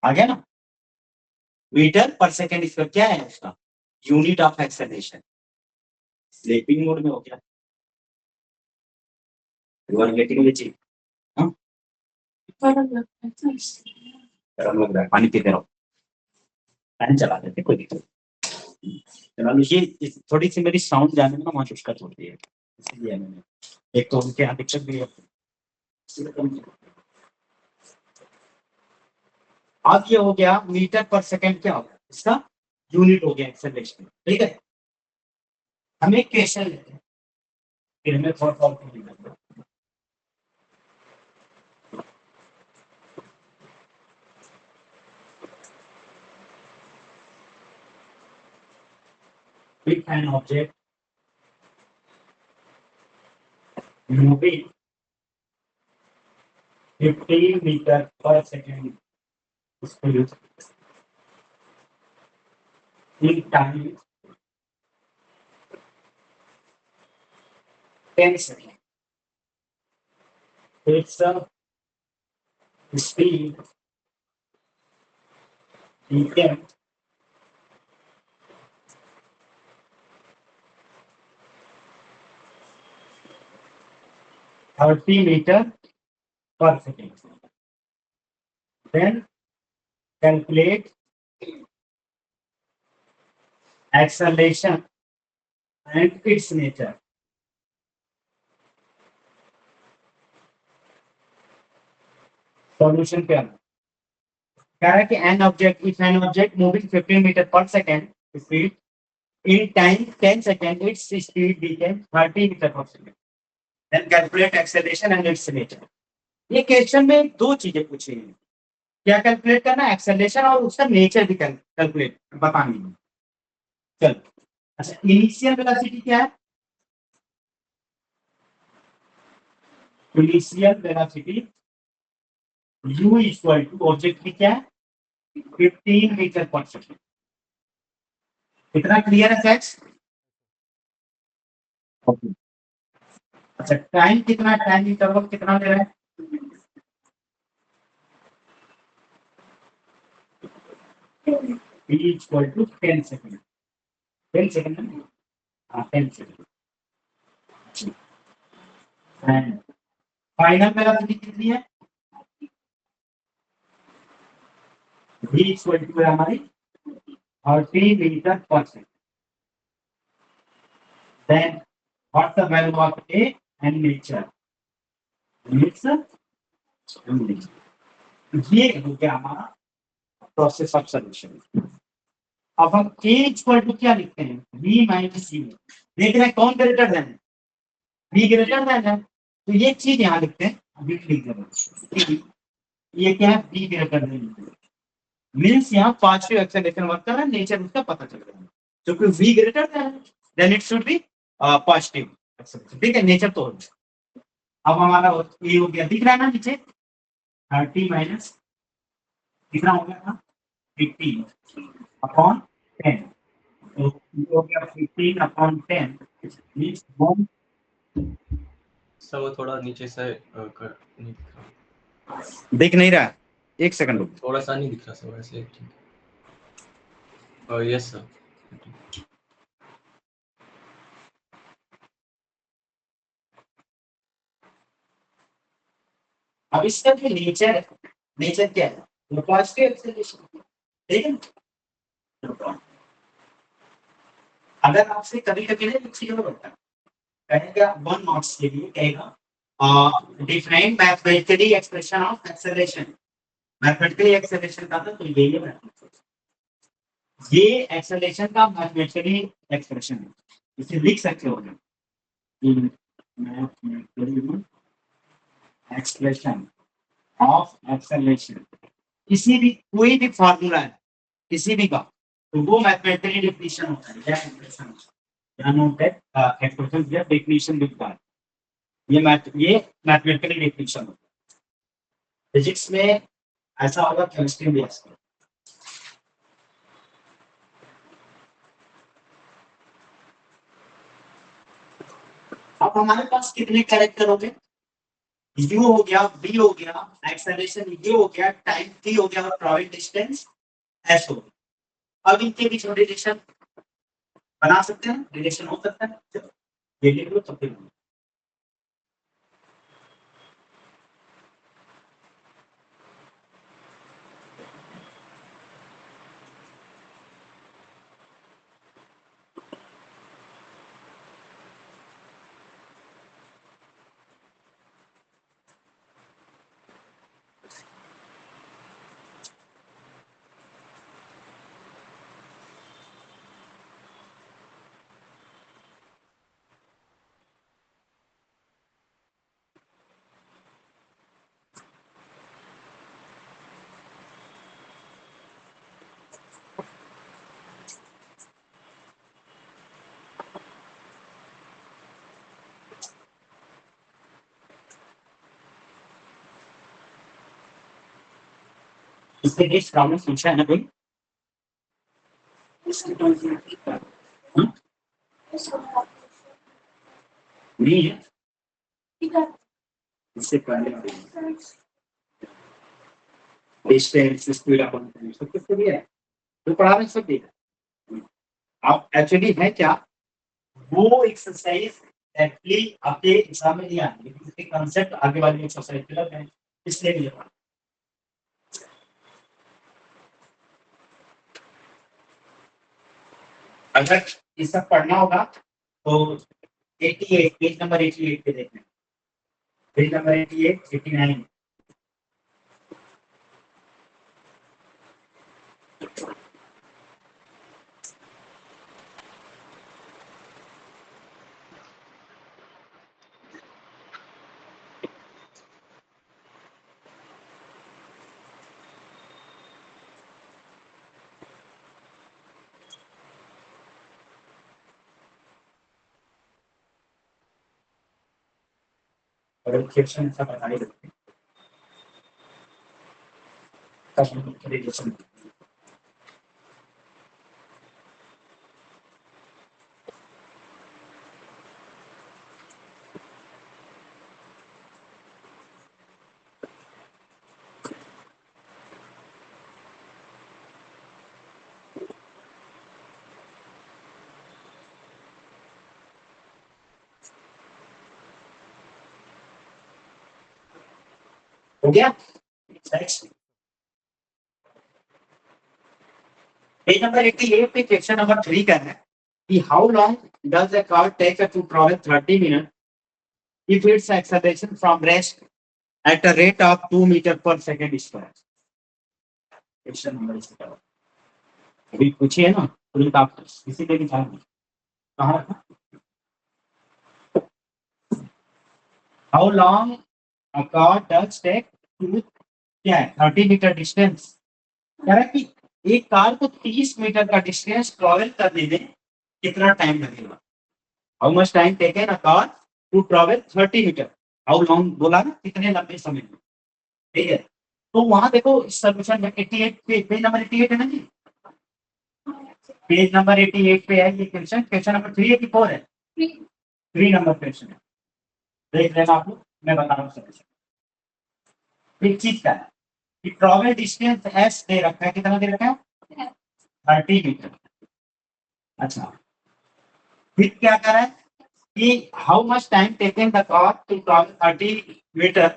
आ गया ना, मीटर पर सेकेंड इसका क्या है, उसका unit of acceleration. Sleeping mode में हो गया, यू आर गेटिंग द चीज, गरम लगता है तो इसलिए। गरम लग रहा है, पानी पीते रहो, फैन चला देते कोई दिक्कत नहीं। चला लो, ये थोड़ी सी मेरी साउंड जाने में ना वहाँ दिक्कत होती है, इसलिए मैंने, एक तो उनके यहाँ दिक्कत भी है। अब ये हो गया मीटर पर सेकंड, क्या हो गया इसका यूनिट हो गया एक्सेलरेशन, ठीक है। हम एक क्वेश्चन लेते हैं, फिर हमें थोड़ा सॉल्व करना है। Pick an object moving 15 meter per second speed in time 10 seconds. Its speed became 30 meter per second. Then calculate acceleration and its nature. Solution पे आना, कह रहा है कि an object, if an object moving 15 meter per second speed in time 10 seconds, its speed became 30 meter per second. Then calculate acceleration and its nature. ये question में दो चीजें पूछी हैं, क्या कैलकुलेट करना है, एक्सेलरेशन और उसका नेचर भी कैलकुलेट बतानी है। चल, अच्छा इनिशियल वेलोसिटी क्या है, initial velocity u equal to object की क्या है 15 मीटर पर सेकंड, इतना क्लियर है फैक्ट्स। अच्छा टाइम कितना, टाइम इंटरवल कितना दे रहा है, t equal to 10 second, 10 second, हाँ 10 सेकंड। एंड फाइनल वेलोसिटी कितनी है? v इक्वल टू है हमारी 30 metre per second. Then what's the value of a and nature? ये हो गया हमारा प्रोसेस ऑफ सोल्यूशन। अब हम a इक्वल टू क्या लिखते हैं? v minus c। देख रहे हैं कौन ग्रेटर देन है? v ग्रेटर देन है, तो ये चीज यहाँ लिखते हैं, v लिख देंगे। ये क्या है? v ग्रेटर देन मीन्स यहाँ पॉजिटिव एक्सेलरेशन वर्क कर रहा है, नेचर उसका पता चल रहा है। तो क्योंकि v greater than than it should be positive acceleration. ठीक है, नेचर तो हो गया। अब हमारा ये हो गया, दिख रहा है ना नीचे 30 माइनस कितना हो गया था? 15 अपॉन 10। तो ये हो गया 15 अपॉन 10 मीन्स 1। सर वो थोड़ा नीचे से कर नहीं दिख रहा, दिख नहीं रहा है, एक सेकंड रुक। थोड़ा सा नहीं दिख रहा सर, वैसे ठीक है। Yes sir. अब इसका जो नेचर है, नेचर क्या है? Positive acceleration. ठीक है ना? अगर आपसे कभी कभी ना एक चीज होता है, कहेगा 1 नॉट्स के लिए कहेगा define mathematically expression of acceleration. Mathematically acceleration का तो यही है, ये एक्सेलरेशन का मैथमेटिकली एक्सप्रेशन है, इसे लिख सकते हो मैथमेटिकली एक्सप्रेशन ऑफ एक्सेलरेशन। किसी भी कोई भी फार्मूला है किसी भी का, तो वो मैथमेटिकली डेफिनेशन होता है, क्या एक्सप्रेशन या नोट है एक्सप्रेशन या डेफिनेशन लिखता है। ये मैथमेटिकली डेफिनेशन होता है। फिजिक्स में ऐसा होगा, केमिस्ट्री में ऐसा। अब हमारे पास कितने कैरेक्टर हो गए? u हो गया, v हो गया, एक्सेलरेशन ये हो गया, टाइम t हो गया और ट्रैवल डिस्टेंस s हो गया। अब इनके बीच में रिलेशन बना सकते हैं, रिलेशन हो सकता है, ये लिख लो तब तक। इसके नेक्स्ट प्रॉब्लम पूछा है ना कोई? हाँ? नहीं है, इससे पहले डिस्टेंस स्पीड अपन सब कुछ तो दिया है, तो पढ़ा रहे सब दिया है। अब एक्चुअली है क्या, वो एक्सरसाइज एक्चुअली आपके एग्जाम में नहीं आती, लेकिन इसके कंसेप्ट आगे वाली एक्सरसाइज के लिए इसलिए नहीं पढ़ा। अगर ये सब पढ़ना होगा तो 88 पेज नंबर 88 पे देखना, पेज नंबर 88 89। और क्वेश्चन ऐसा बता ही देते हैं रिलेशन। हो गया? नेक्स्ट पेज नंबर 88 पे क्वेश्चन नंबर 3 का है कि how long does a car take to travel 30 minute if its acceleration from rest at a rate of 2 meter per second square? Question number इसका अभी पूछिए ना, तुरंत आप किसी पे भी था कहाँ रखा? How long a car does take to, क्या है 30 मीटर डिस्टेंस, कह रहा है कि एक कार को 30 मीटर का डिस्टेंस ट्रैवल करने में कितना टाइम लगेगा? How much time taken a car to travel 30 metre, how long बोला ना, कितने लंबे समय में, ठीक है? तो वहां देखो सोल्यूशन में 88 पे, पेज नंबर 88 है ना जी, पेज नंबर 88 पे है ये क्वेश्चन, क्वेश्चन नंबर 3 है कि 4 है? 3 नंबर क्वेश्चन है, देख लेना आप लोग, मैं बता रहा हूँ सोल्यूशन। एक चीज का है कि ट्रैवल डिस्टेंस एस दे रखा है, कितना दे रखा है? 30 मीटर। अच्छा, फिर क्या कर रहा है कि how much time taken the car to travel 30 metre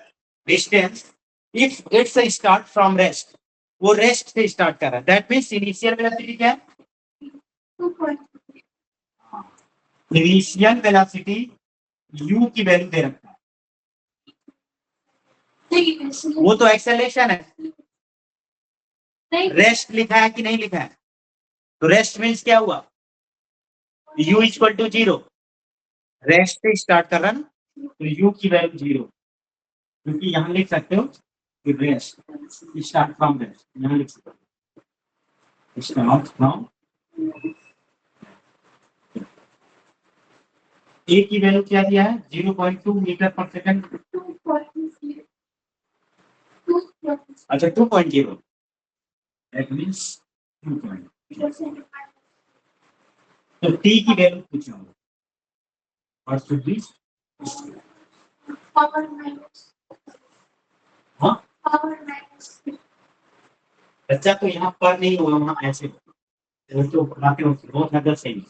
distance if it's start from rest, वो रेस्ट से स्टार्ट कर रहा है, दैट मींस इनिशियल वेलोसिटी क्या है? इनिशियल वेलोसिटी u की वैल्यू दे रखा है, वो तो एक्सेलरेशन है, रेस्ट लिखा है कि नहीं लिखा है? तो रेस्ट मीन्स क्या हुआ? u इक्वल टू 0, रेस्ट से स्टार्ट कर रहा है ना, तो u की वैल्यू 0, क्योंकि यहाँ लिख सकते हो कि रेस्ट स्टार्ट फ्रॉम रेस्ट, यहाँ लिख सकते हो स्टार्ट फ्रॉम, ए की वैल्यू क्या दिया है? 0.2 मीटर पर सेकंड। अच्छा 2.0, दैट मींस 2. तो टी की वैल्यू पूछा हूँ और शुड बी, हाँ बच्चा तो यहाँ पर नहीं हुआ, वहाँ ऐसे तो बाकी बहुत नजर सही,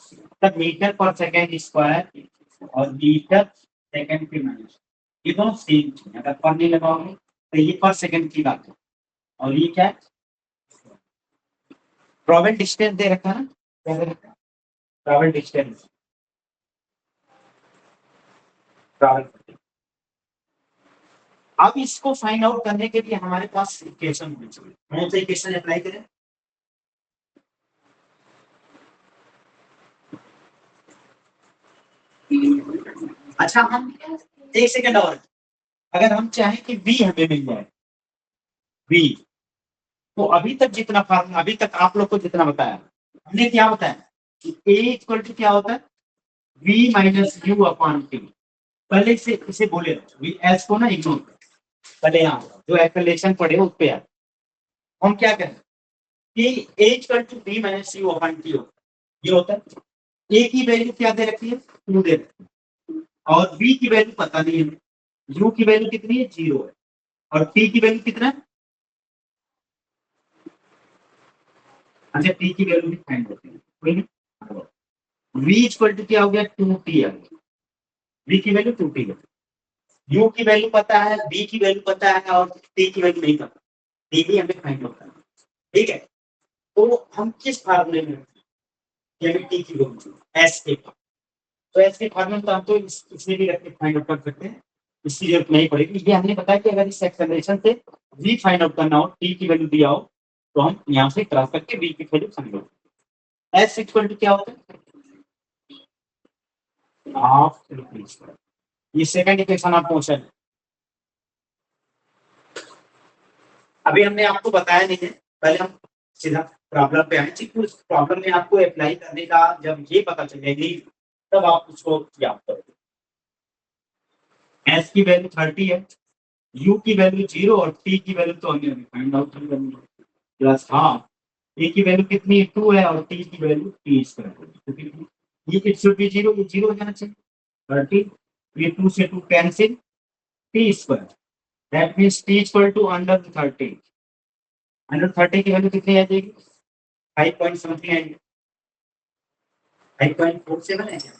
तब मीटर पर सेकंड स्क्वायर और मीटर सेकंड के माइनस, ये दोनों सेम चीज, अगर पर नहीं लगाओगे तो ये पर सेकंड की बात है, और ये क्या है? ट्रैवल डिस्टेंस दे रखा है ना, क्या दे रखा है? Travel distance, travel. अब इसको फाइंड आउट करने के लिए हमारे पास इक्वेशन होनी चाहिए, कौन सा इक्वेशन अप्लाई करें? अच्छा हम एक सेकंड और, अगर हम चाहें कि बी हमें मिल जाए, बी, तो अभी तक जितना फार्मूला, अभी तक आप लोग को जितना बताया, हमने क्या बताया कि ए इक्वल टू क्या होता है? v minus you upon T. पहले इसे बोले एस को ना इग्नोर कर, पहले यहाँ जो एक्सप्लेनेशन पढ़े उस पे यार हम क्या करें कि a equal to v minus you upon t होता है, ये होता है। ए की वैल्यू क्या दे रखी है? 2 दे रखी है, और b की वैल्यू पता नहीं है, u की वैल्यू कितनी है? 0 है, और t की वैल्यू कितना है? अच्छा t की वैल्यू भी फाइंड करते हैं, कोई नहीं। v इक्वल टू क्या हो गया? 2t है, v की वैल्यू 2t है, u की वैल्यू पता है, b की वैल्यू पता है, और t की वैल्यू नहीं पता, t भी हमें फाइंड आउट करना है, ठीक है? तो हम किस फार्मूले में टी की वैल्यू एस के, तो एस के फार्मूले तो हम तो इसमें भी रख के फाइंड आउट कर सकते हैं, इसकी जरूरत नहीं पड़ेगी। ये हमने बताया कि अगर इस एक्सेलरेशन से v फाइंड आउट करना हो, t की वैल्यू दिया हो, तो हम यहाँ से क्रॉस करके v की value find out, S equal to क्या होता है? Half rupees. ये सेकंड इक्वेशन आप पहुंचा, अभी हमने आपको बताया नहीं है, पहले हम सीधा प्रॉब्लम पे आए, ठीक है? उस प्रॉब्लम में आपको अप्लाई करने का जब ये पता चलेगी तब आप उसको याद करोगे। एस की वैल्यू 30 है, यू की वैल्यू 0 और टी की वैल्यू तो हमने अभी फाइंड आउट कर ली, प्लस हाफ, ए की वैल्यू कितनी है? 2 है, और टी की वैल्यू टी स्क्वायर, ये इट शुड बी 0, ये 0 हो जाना चाहिए, 30, ये 2 से 2 cancel, T square, that means T equal to under 30, under 30 की वैल्यू कितनी आ जाएगी? 5 पॉइंट समथिंग आएगी, 5.47 है क्या?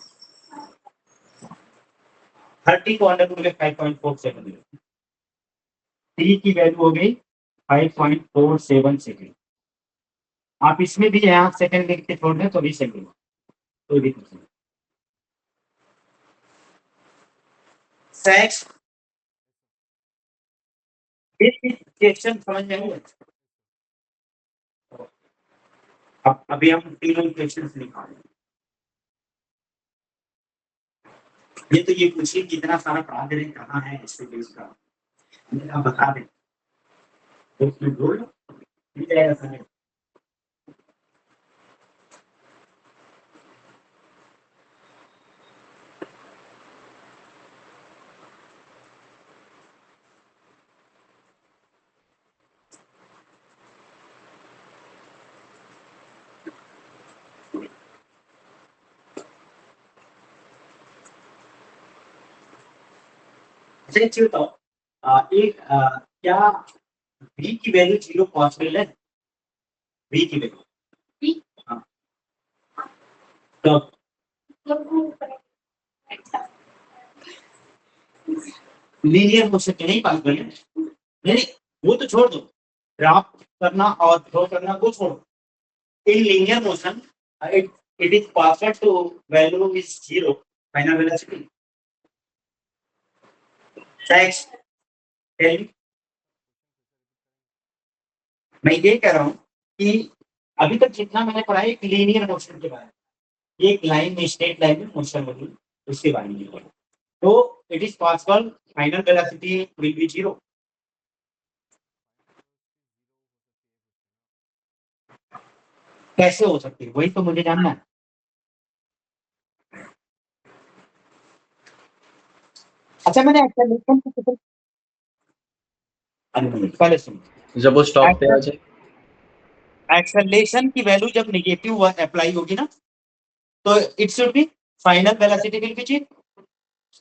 30 को अंडर रूट में 5.47 है, टी की वैल्यू हो गई 5.47 सेकेंड। आप इसमें भी यहाँ सेकेंड लिख के छोड़ दें तो भी सही होगा, कोई भी नहीं। सेक्स क्वेश्चन समझ में आएगा। अब अभी हम तीनों क्वेश्चन निकालेंगे। ये तो ये पूछिए कितना सारा पढ़ा दे रहे हैं, कहाँ है इससे का आप बता दें तो उसमें जोड़ लो, मिल जाएगा समय। अच्छा एक चीज बताओ, क्या v की वैल्यू 0 पॉसिबल है? v की वैल्यू V? हाँ तो लीनियर मोशन के नहीं पॉसिबल है। नहीं वो तो छोड़ दो, ड्राफ्ट करना और ड्रॉ करना वो छोड़ो। In linear motion it is perfect to value is 0 final velocity x tell me। मैं ये कह रहा हूँ कि अभी तक जितना मैंने पढ़ा है एक लीनियर मोशन के बारे में, ये एक लाइन में स्ट्रेट लाइन में मोशन होगी उसके बारे में पढ़ा। तो it is possible final velocity will be 0। कैसे हो सकती है वही तो मुझे जानना है। अच्छा मैंने एक्सेलरेशन की पहले सुनो, जब वो स्टॉप पे आ जाए। एक्सेलरेशन की वैल्यू जब निगेटिव अप्लाई होगी ना तो it should B final velocity will be 0।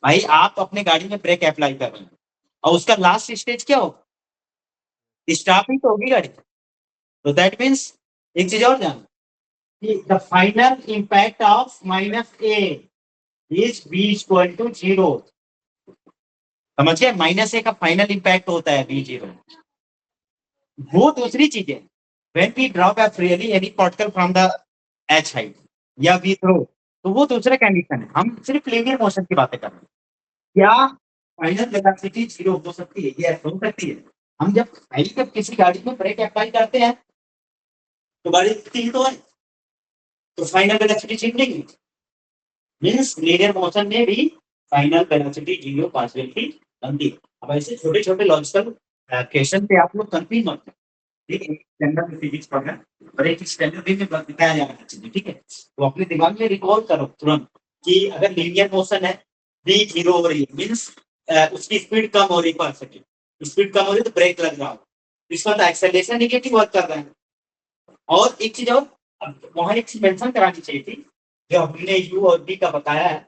भाई आप अपने गाड़ी में ब्रेक अप्लाई कर रहे हैं और उसका लास्ट स्टेज क्या हो, स्टॉप ही तो होगी गाड़ी। तो दैट मीन्स एक चीज और जान, the final impact of minus A is B equal to 0। समझ गए, माइनस ए का फाइनल इंपैक्ट होता है बी 0। वो दूसरी चीज है when we drop a freely any particle from the H height या वी थ्रो, तो वो दूसरा कंडीशन है। हम सिर्फ लीनियर मोशन की बातें कर रहे हैं। क्या फाइनल वेलोसिटी 0 हो सकती है? ये हो सकती है। हम जब किसी गाड़ी में ब्रेक अप्लाई करते हैं तो गाड़ी रुकती ही तो है, तो फाइनल वेलोसिटी चेंज नहीं मीन्स लीनियर मोशन में भी फाइनल वेलोसिटी 0 पॉसिबिलिटी बनती है। अब ऐसे छोटे छोटे लॉजिकल क्वेश्चन पे आप लोग कंफ्यूज मत हो, ठीक है। स्टैंडर्ड में फिजिक्स पढ़ना और एक स्टैंडर्ड वे में बताया जा रहा है चीजें, ठीक है। तो अपने दिमाग में रिकॉल करो तुरंत कि अगर लीनियर मोशन है v 0 हो रही है मीन्स उसकी स्पीड कम हो रही पर सेकेंड, स्पीड कम हो रही है तो ब्रेक लग रहा हो, इसका तो एक्सेलरेशन निगेटिव वर्क कर रहा है। और एक चीज और, वहां एक चीज मेंशन करानी चाहिए थी जो हमने यू और बी का बताया है।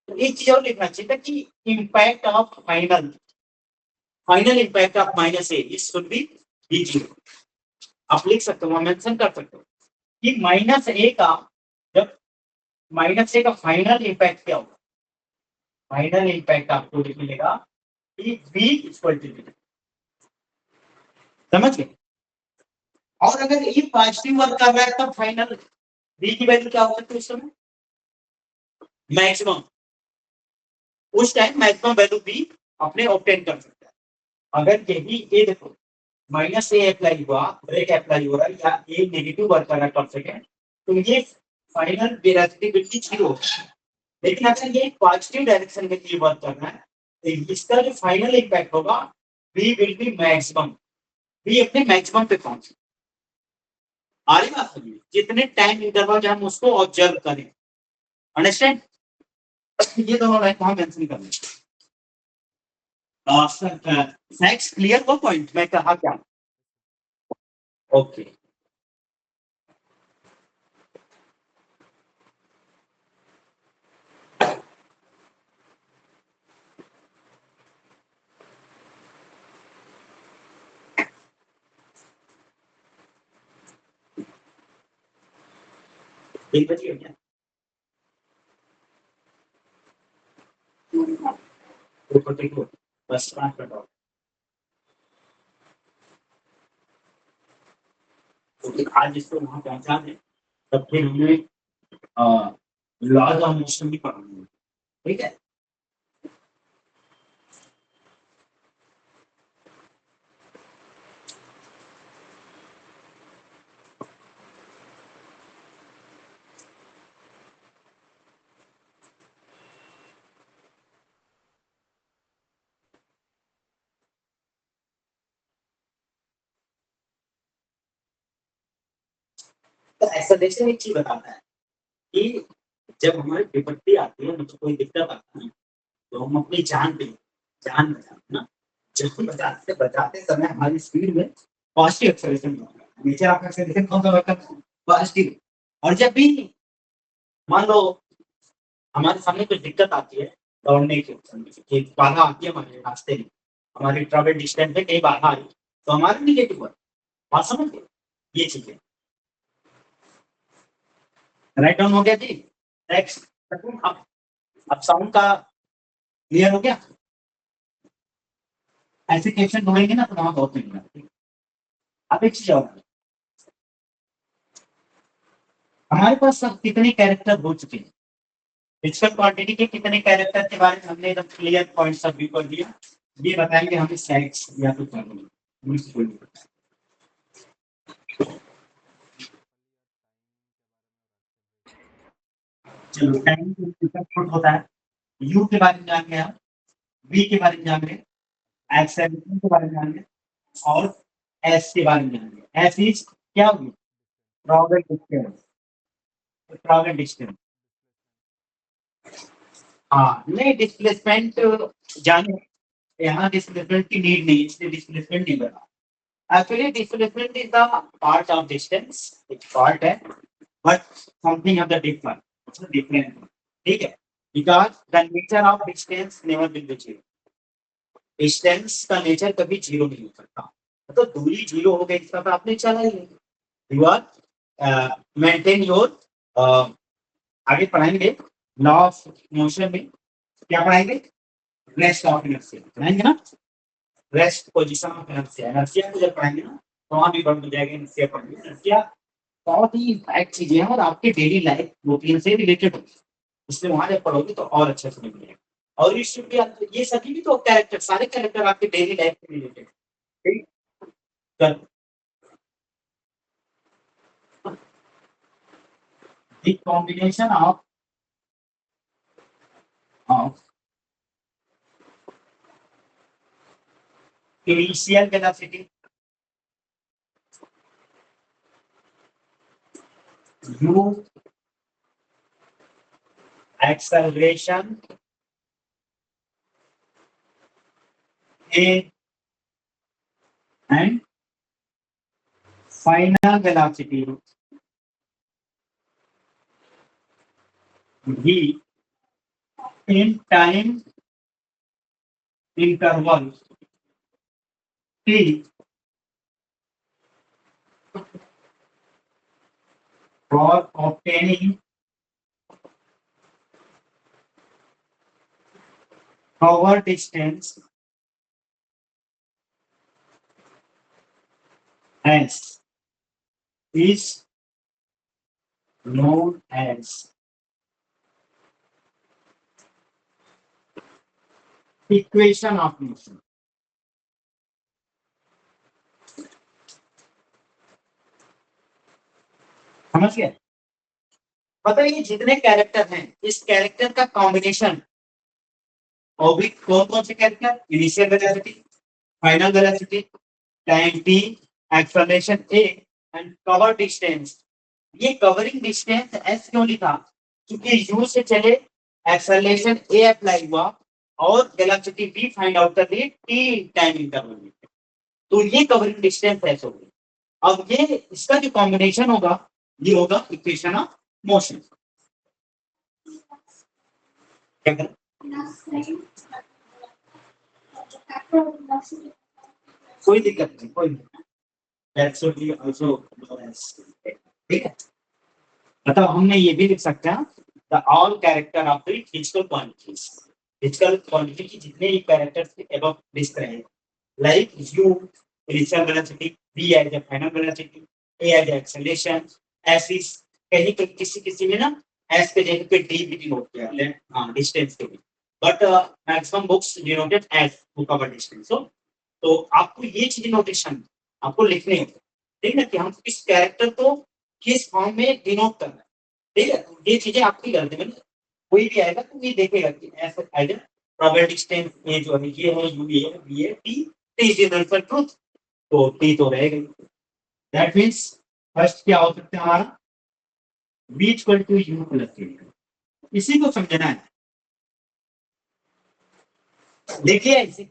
तो एक चीज और लिखना चाहिए था कि impact of final impact of minus A is should be be 0। आप लिख सकते हो, मेंशन कर सकते हो कि माइनस ए का जब माइनस ए का फाइनल इम्पैक्ट क्या होगा। फाइनल इम्पैक्ट आपको लिख मिलेगा कि v इक्वल टू समझ गए। और अगर ये पॉजिटिव वर्क कर रहा है तब फाइनल v की वैल्यू क्या हो सकती है उस समय, मैक्सिमम। उस टाइम मैक्सिमम वैल्यू v अपने ऑब्टेन कर सकता है। अगर यही ए देखो माइनस ए अप्लाई हुआ, ब्रेक अप्लाई हो रहा है या ए नेगेटिव वर्क कर रहा है पर सेकेंड, तो ये फाइनल वेलोसिटी बिल्कुल 0 होगा। लेकिन अगर ये पॉजिटिव डायरेक्शन में ये वर्क कर रहा है तो इसका जो फाइनल इम्पैक्ट होगा v will be maximum, v अपने मैक्सिमम पे पहुंचे। आ रही बात समझिए, जितने टाइम इंटरवल हम उसको ऑब्जर्व करें, अंडरस्टैंड। ये दोनों लाइन वहां मेंशन करना। फैक्ट्स क्लियर वो पॉइंट मैं कहा क्या, ओके। एक बजे क्या बस 5 मिनट और। आज इसको वहाँ पहुँचा दें तब फिर हमें लॉज ऑफ मोशन भी पढ़ना है, ठीक है। तो ऐसा देखिए एक चीज बताता है कि जब हमारी विपत्ति आती है, मतलब कोई दिक्कत आता है, तो हम अपनी जान पे जान बचाते हैं ना। जान बचाते समय हमारी स्पीड में पॉजिटिव एक्सेलरेशन होगा। नेचर ऑफ एक्सेलरेशन कौन सा होता है? पॉजिटिव। और जब भी मान लो हमारे सामने कोई दिक्कत आती है दौड़ने की, एक बाधा आती है हमारे रास्ते में, हमारी ट्रैवल डिस्टेंस में कई बाधा आई, तो हमारा निगेटिव है। बात समझ गए ये चीजें। राइट डाउन हो गया जी। नेक्स्ट अब साउंड का क्लियर हो गया। ऐसे क्वेश्चन ढूंढेंगे ना तो वहां बहुत मिलेगा। अब एक चीज और, हमारे पास सब कितने कैरेक्टर हो चुके हैं? फिजिकल क्वांटिटी के कितने कैरेक्टर के बारे में हमने एकदम क्लियर पॉइंट सब भी कर दिया। ये बताएंगे हमें सेक्स या तो चलो टाइम होता है। यू के बारे में जान गए आप, वी के बारे में जान गए, एक्सेलरेशन के बारे में जान गए और एस के बारे में जान गए। एस इज क्या होगी? Travel distance. ट्रैवल डिस्टेंस, हाँ नहीं डिस्प्लेसमेंट जाने, यहाँ डिस्प्लेसमेंट की नीड नहीं, इसलिए डिस्प्लेसमेंट नहीं बना। Actually displacement is the part of distance, एक पार्ट है, but something of the different, ठीक है। Because the nature of distance never will be zero. Distance का नेचर कभी जीरो नहीं हो सकता। तो दूरी जीरो हो गई इसका तो आपने चला ही नहीं। यू आर मेंटेन योर, आगे पढ़ाएंगे लॉ ऑफ मोशन में क्या पढ़ाएंगे? रेस्ट ऑफ इनर्शिया पढ़ाएंगे ना। Rest position of inertia, inertia को जब पढ़ाएंगे ना तो वहां भी बंद हो जाएगा। इनर्शिया पढ़ेंगे। इनर्शिया बहुत ही फैक्ट चीजें हैं और आपके डेली लाइफ रूटीन से रिलेटेड होगी, इसलिए वहां जब पढ़ोगे तो और अच्छे से मिलेगा। और ये सभी भी तो कैरेक्टर, सारे कैरेक्टर आपके डेली लाइफ से रिलेटेड, ठीक। The combination of initial velocity, u, acceleration, a, and final velocity v in time interval t for obtaining cover distance s is known as equation of motion। समझ गए? पता है ये जितने character हैं इस कैरेक्टर का कॉम्बिनेशन, और भी कौन कौन से character? Initial velocity, final velocity, time T, acceleration A and cover distance. ये कवरिंग डिस्टेंस एस क्यों लिखा? क्योंकि यू से चले एक्सेलरेशन ए अप्लाई हुआ और वेलोसिटी बी फाइंड आउट कर लिए टी टाइम इंटरवल में, तो ये कवरिंग डिस्टेंस एस होगी। अब ये इसका जो कॉम्बिनेशन होगा ये होगा इक्वेशन ऑफ मोशन। क्या करें? कोई दिक्कत नहीं, कोई ठीक है। मतलब हमने ये भी लिख सकते हैं the all character of the physical quantities, physical quantity की जितने भी कैरेक्टर्स के अबव लिस्ट रहे, like U initial velocity, v as the final velocity, A as acceleration, S is कहीं पे किसी में ना एस के जगह पे डी भी डिनोट किया है, हाँ डिस्टेंस के लिए, but maximum books denoted as to cover distance. तो आपको ये चीज नोटेशन आपको लिखने हैं, ठीक है, कि हम इस कैरेक्टर को किस फॉर्म में डिनोट करना है, ठीक है। तो ये चीजें आपकी गलती में कोई भी आएगा तो ये देखेगा कि ऐसा आएगा प्रोबेबिलिटी डिस्टेंस ये जो है ये है यू ये है बी है T, T is universal truth, तो टी तो रहेगा ही। दैट मींस फर्स्ट क्या हो सकता है हमारा v equal to u plus k, इसी को समझना है। देखिए इसे,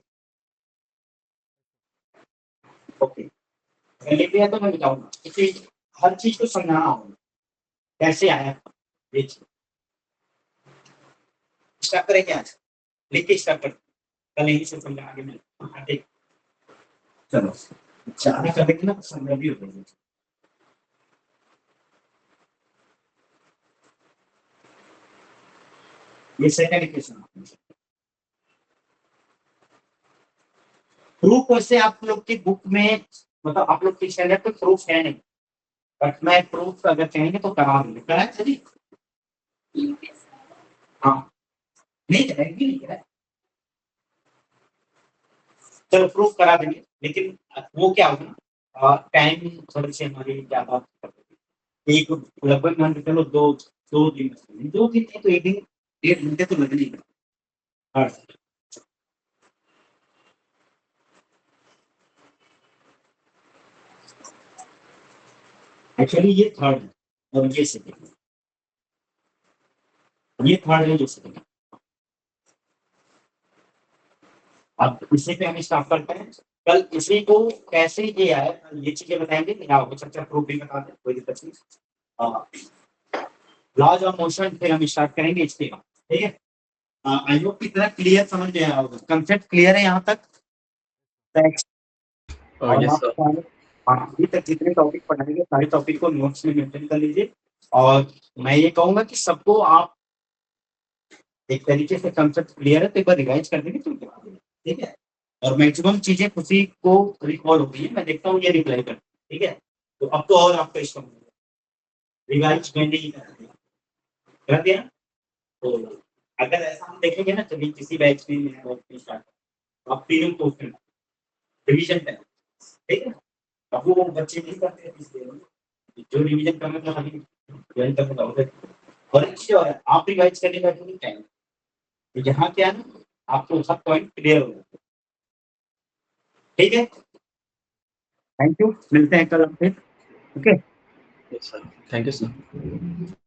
ओके अगर लिख लिया तो मैं बताऊंगा, इसे हर चीज को समझाना होगा कैसे आया ये चीज। स्टार्ट करें क्या आज, लिख के स्टार्ट कर, कल यही से समझा आगे मैं आगे चलो ज्यादा कर देंगे ना तो समझ भी हो जाएगी। ये सेकंड इक्वेशन, प्रूफ वैसे आप लोग की बुक में मतलब आप लोग की स्टैंडर्ड पे प्रूफ है नहीं, बट मैं प्रूफ अगर कहेंगे तो करा देंगे, करा है सभी? हाँ नहीं करेंगे, नहीं करा है। चलो प्रूफ करा देंगे, लेकिन वो क्या होगा टाइम थोड़ी सी हमारी ज्यादा एक लगभग मान के चलो दो दो दिन, दो दिन नहीं तो एक दिन 1.5 घंटे तो लगने ही। हाँ एक्चुअली ये थर्ड है और ये सेकंड, ये थर्ड है, ये सेकंड। अब इसी पे हम स्टार्ट करते हैं, कल इसी को कैसे ये है ये चीजें बताएंगे, या हो सकता है प्रूफ भी बता दें, कोई दिक्कत नहीं। लॉज ऑफ मोशन फिर हम स्टार्ट करेंगे इसके बाद, ठीक है। आई होप की तरह क्लियर समझ में आया होगा, कंसेप्ट क्लियर है यहाँ तक। और यस आप सर। अभी तक जितने टॉपिक पढ़ाएंगे सारे टॉपिक को नोट्स में मेंशन कर लीजिए, और मैं ये कहूंगा कि सबको आप एक तरीके से कंसेप्ट क्लियर है तो एक बार रिवाइज कर देंगे तो ठीक है। और मैक्सिमम चीजें उसी को रिकॉल हो गई है, मैं देखता हूँ ये रिप्लाई कर, ठीक है। तो अब तो और आपका इश्क रिवाइज मैंने ही कर दिया। तो अगर ऐसा हम देखेंगे ना कभी किसी बैच में स्टार्ट, तो आप तीनों क्वेश्चन रिवीजन करें, ठीक है। अब वो बच्चे नहीं करते हैं इसलिए जो रिवीजन करना था अभी ज्वाइन करने का होता है। और एक चीज और है, आप रिवाइज करने बैठेंगे टाइम, तो यहाँ क्या है ना आपको सब पॉइंट क्लियर हो जाए, ठीक है। थैंक यू, मिलते हैं कल फिर, okay. Yes sir, thank you sir.